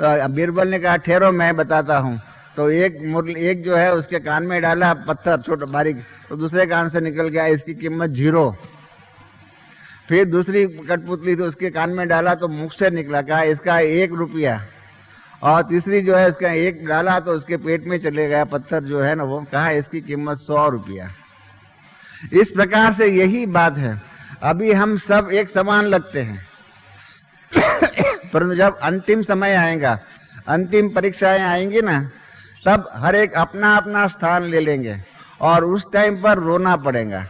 तो बीरबल ने कहा ठहरो मैं बताता हूँ। तो एक जो है उसके कान में डाला पत्थर छोटा बारीक, तो दूसरे कान से निकल गया, इसकी कीमत 0। फिर दूसरी कठपुतली तो उसके कान में डाला तो मुख से निकला, कहा इसका 1 रुपया। और तीसरी जो है उसका 1 डाला तो उसके पेट में चले गया पत्थर जो है ना, वो कहा इसकी कीमत 100 रुपया। इस प्रकार से यही बात है, अभी हम सब एक समान लगते हैं, परंतु जब अंतिम समय आएगा, अंतिम परीक्षाएं आएंगी ना, तब हर एक अपना अपना स्थान ले लेंगे और उस टाइम पर रोना पड़ेगा।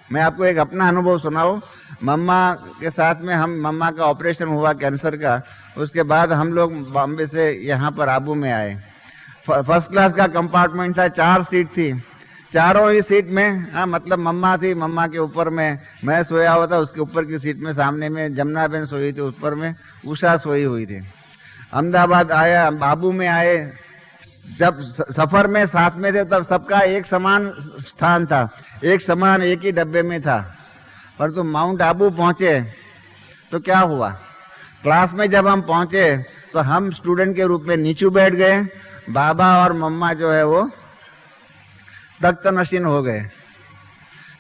मैं आपको एक अपना अनुभव सुनाऊं। मम्मा के साथ में, हम मम्मा का ऑपरेशन हुआ कैंसर का, उसके बाद हम लोग बॉम्बे से यहाँ पर आबू में आए। फर्स्ट क्लास का कंपार्टमेंट था, 4 सीट थी, चारों ही सीट में मतलब मम्मा थी, मम्मा के ऊपर में मैं सोया हुआ था, उसके ऊपर की सीट में सामने में जमुना बहन सोई थी, ऊपर में उषा सोई हुई थी। अहमदाबाद आया, आबू में आए, जब सफर में साथ में थे तब सबका एक समान स्थान था, एक समान एक ही डब्बे में था। परंतु माउंट आबू पहुंचे तो क्या हुआ, क्लास में जब हम पहुंचे तो हम स्टूडेंट के रूप में नीचे बैठ गए, बाबा और मम्मा जो है वो तख्त नशीन हो गए।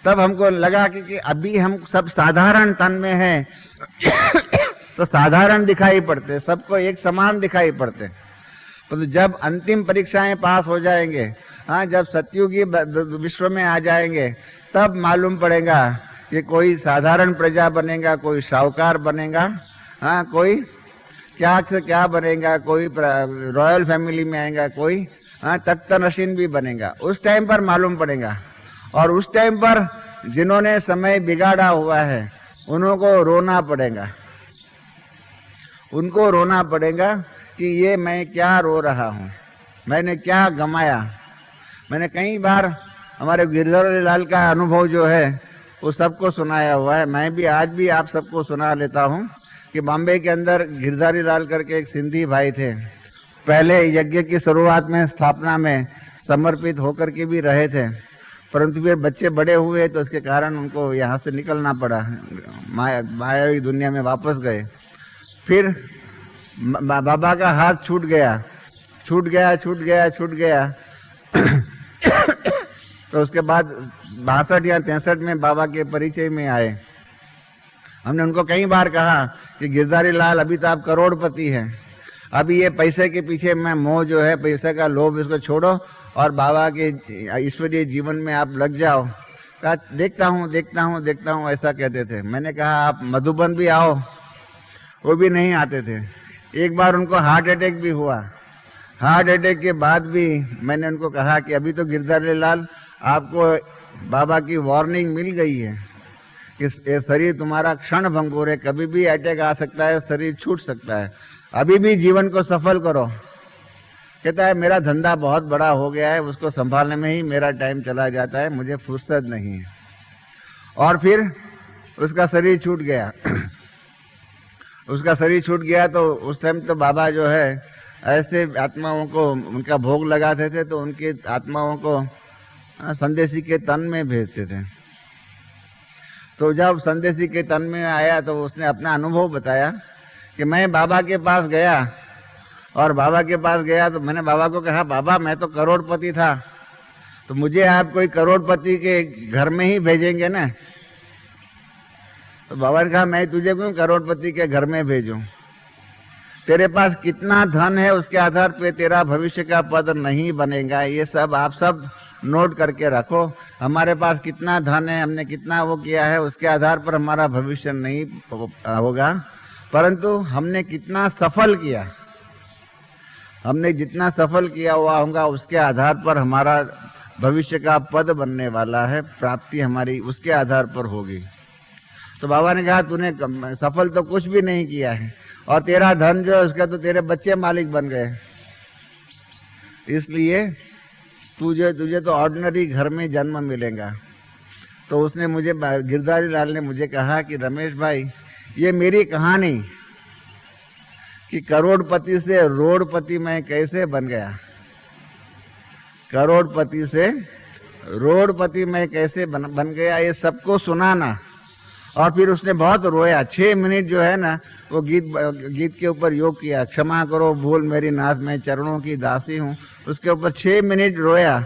तब हमको लगा कि अभी हम सब साधारण तन में हैं तो साधारण दिखाई पड़ते, सबको एक समान दिखाई पड़ते, तो जब अंतिम परीक्षाएं पास हो जाएंगे, हाँ, जब सतयुगी विश्व में आ जाएंगे, तब मालूम पड़ेगा कि कोई साधारण प्रजा बनेगा, कोई शाहूकार बनेगा, हाँ, कोई क्या से क्या बनेगा, कोई रॉयल फैमिली में आएगा, कोई हाँ तख्त नशीन भी बनेगा। उस टाइम पर मालूम पड़ेगा। और उस टाइम पर जिन्होंने समय बिगाड़ा हुआ है उनको रोना पड़ेगा, उनको रोना पड़ेगा कि ये मैं क्या रो रहा हूँ, मैंने क्या गमाया। मैंने कई बार हमारे गिरधर लाल का अनुभव जो है वो सबको सुनाया हुआ है, मैं भी आज भी आप सबको सुना लेता हूँ कि बॉम्बे के अंदर गिरधारी लाल करके एक सिंधी भाई थे, पहले यज्ञ की शुरुआत में स्थापना में समर्पित होकर के भी रहे थे, परंतु फिर बच्चे बड़े हुए तो उसके कारण उनको यहाँ से निकलना पड़ा, मायावी दुनिया में वापस गए। फिर बाबा का हाथ छूट गया छूट गया छूट गया छूट गया तो उसके बाद 62 या 63 में बाबा के परिचय में आए। हमने उनको कई बार कहा कि गिरधारी लाल अभी तो आप करोड़पति हैं, अभी ये पैसे के पीछे में मोह जो है, पैसे का लोभ, इसको छोड़ो और बाबा के ईश्वरीय जीवन में आप लग जाओ। कहा देखता हूँ देखता हूँ देखता हूँ, ऐसा कहते थे। मैंने कहा आप मधुबन भी आओ, वो भी नहीं आते थे। एक बार उनको हार्ट अटैक भी हुआ, हार्ट अटैक के बाद भी मैंने उनको कहा कि अभी तो गिरधारी लाल आपको बाबा की वार्निंग मिल गई है कि ये शरीर तुम्हारा क्षण भंगुर है, कभी भी अटैक आ सकता है, शरीर छूट सकता है, अभी भी जीवन को सफल करो। कहता है मेरा धंधा बहुत बड़ा हो गया है, उसको संभालने में ही मेरा टाइम चला जाता है, मुझे फुर्सत नहीं है। और फिर उसका शरीर छूट गया उसका शरीर छूट गया तो उस टाइम तो बाबा जो है ऐसे आत्माओं को उनका भोग लगाते थे, तो उनकी आत्माओं को संदेशी के तन में भेजते थे। तो जब संदेशी के तन में आया तो उसने अपना अनुभव बताया कि मैं बाबा के पास गया, और बाबा के पास गया तो मैंने बाबा को कहा बाबा मैं तो करोड़पति था, तो मुझे आप कोई करोड़पति के घर में ही भेजेंगे ना। तो बाबा ने कहा मैं तुझे क्यों करोड़पति के घर में भेजूं, तेरे पास कितना धन है उसके आधार पे तेरा भविष्य का पद नहीं बनेगा। ये सब आप सब नोट करके रखो, हमारे पास कितना धन है, हमने कितना वो किया है, उसके आधार पर हमारा भविष्य नहीं होगा, परंतु हमने कितना सफल किया, हमने जितना सफल किया हुआ होगा उसके आधार पर हमारा भविष्य का पद बनने वाला है, प्राप्ति हमारी उसके आधार पर होगी। तो बाबा ने कहा तूने सफल तो कुछ भी नहीं किया है, और तेरा धन जो है उसका तो तेरे बच्चे मालिक बन गए, इसलिए तुझे तो ऑर्डिनरी घर में जन्म मिलेगा। तो उसने मुझे, गिरधारी लाल ने मुझे कहा कि रमेश भाई ये मेरी कहानी कि करोड़पति से रोड़पति मैं कैसे बन गया, करोड़पति से रोड़पति मैं कैसे बन गया, ये सबको सुनाना। और फिर उसने बहुत रोया, 6 मिनट जो है ना वो गीत के ऊपर योग किया, क्षमा करो भूल मेरी नाथ मैं चरणों की दासी हूँ, उसके ऊपर 6 मिनट रोया,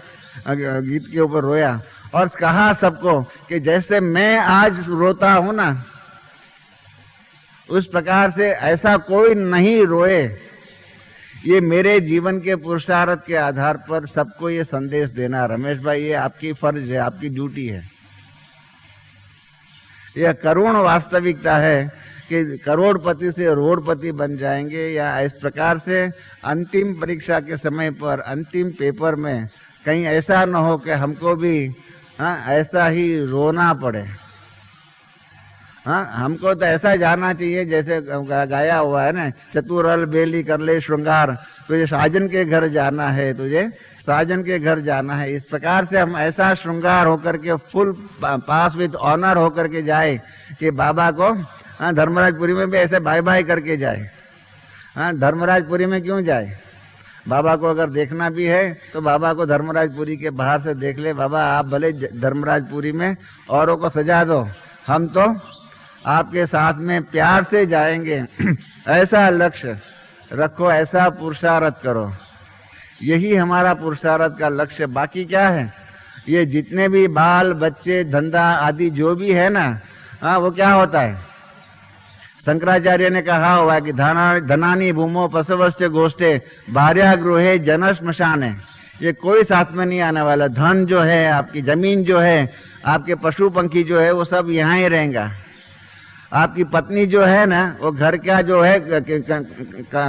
गीत के ऊपर रोया, और कहा सबको कि जैसे मैं आज रोता हूँ ना उस प्रकार से ऐसा कोई नहीं रोए। ये मेरे जीवन के पुरुषार्थ के आधार पर सबको ये संदेश देना रमेश भाई, ये आपकी फर्ज है, आपकी ड्यूटी है। यह करुण वास्तविकता है कि करोड़पति से रोड़पति बन जाएंगे, या इस प्रकार से अंतिम परीक्षा के समय पर अंतिम पेपर में कहीं ऐसा न हो कि हमको भी ऐसा ही रोना पड़े। हमको तो ऐसा जाना चाहिए जैसे गाया हुआ है ना, चतुरल बेली कर ले श्रृंगार, तुझे साजन के घर जाना है, तुझे साजन के घर जाना है। इस प्रकार से हम ऐसा श्रृंगार होकर के फुल पास विद ऑनर होकर के जाए कि बाबा को धर्मराजपुरी में भी ऐसे बाय बाय करके जाए। धर्मराजपुरी में क्यों जाए, बाबा को अगर देखना भी है तो बाबा को धर्मराजपुरी के बाहर से देख ले, बाबा आप भले धर्मराजपुरी में औरों को सजा दो, हम तो आपके साथ में प्यार से जाएंगे। ऐसा लक्ष्य रखो, ऐसा पुरुषार्थ करो। यही हमारा पुरुषार्थ का लक्ष्य। बाकी क्या है, ये जितने भी बाल बच्चे धंधा आदि जो भी है ना, वो क्या होता है? शंकराचार्य ने कहा हुआ कि धनानी भूमो पशवश्च गोष्ठे भार्या गृहे जन श्मशाने। ये कोई साथ में नहीं आने वाला। धन जो है, आपकी जमीन जो है, आपके पशु पंखी जो है, वो सब यहाँ ही रहेगा। आपकी पत्नी जो है ना, वो घर का जो है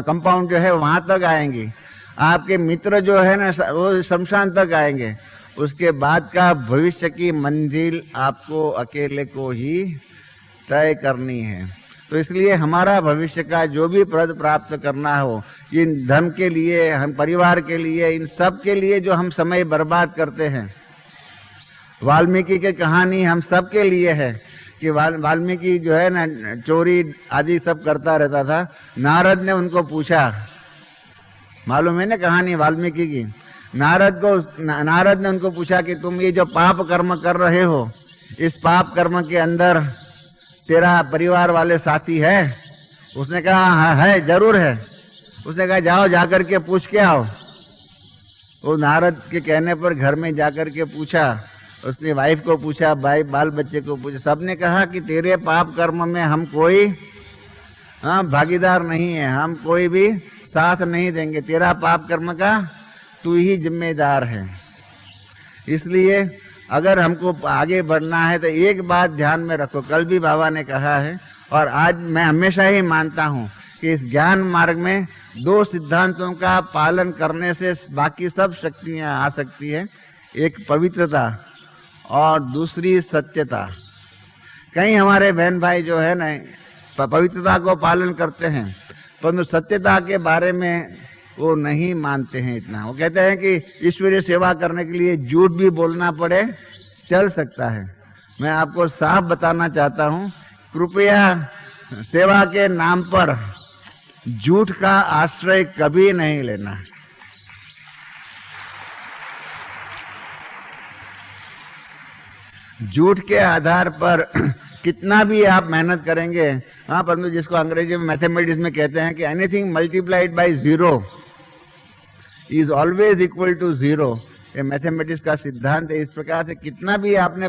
कंपाउंड जो है वहां तक आएंगी। आपके मित्र जो है ना, वो शमशान तक आएंगे। उसके बाद का भविष्य की मंजिल आपको अकेले को ही तय करनी है। तो इसलिए हमारा भविष्य का जो भी पद प्राप्त करना हो, इन धन के लिए, हम परिवार के लिए, इन सब के लिए जो हम समय बर्बाद करते हैं, वाल्मीकि की कहानी हम सब के लिए है कि वाल्मीकि जो है ना, चोरी आदि सब करता रहता था। नारद ने उनको पूछा, मालूम है ना कहानी वाल्मीकि की? नारद ने उनको पूछा कि तुम ये जो पाप कर्म कर रहे हो, इस पाप कर्म के अंदर तेरा परिवार वाले साथी है? उसने कहा हाँ है, जरूर है। उसने कहा जाओ जाकर के पूछ के आओ। वो नारद के कहने पर घर में जाकर के पूछा। उसने वाइफ को पूछा, भाई बाल बच्चे को पूछा। सबने कहा कि तेरे पाप कर्म में हम कोई भागीदार नहीं है, हम कोई भी साथ नहीं देंगे। तेरा पाप कर्म का तू ही जिम्मेदार है। इसलिए अगर हमको आगे बढ़ना है तो एक बात ध्यान में रखो, कल भी बाबा ने कहा है और आज मैं हमेशा ही मानता हूँ कि इस ज्ञान मार्ग में दो सिद्धांतों का पालन करने से बाकी सब शक्तियाँ आ सकती है। एक पवित्रता और दूसरी सत्यता। कई हमारे बहन भाई जो है ना, पवित्रता को पालन करते हैं, परंतु सत्यता के बारे में वो नहीं मानते हैं इतना। वो कहते हैं कि ईश्वरीय सेवा करने के लिए झूठ भी बोलना पड़े, चल सकता है। मैं आपको साफ बताना चाहता हूँ, कृपया सेवा के नाम पर झूठ का आश्रय कभी नहीं लेना। झूठ के आधार पर कितना भी आप मेहनत करेंगे, परंतु जिसको अंग्रेजी में मैथमेटिक्स में कहते हैं कि anything multiplied by zero is always equal to zero. ये मैथमेटिक्स का सिद्धांत है। इस प्रकार से कितना भी आपने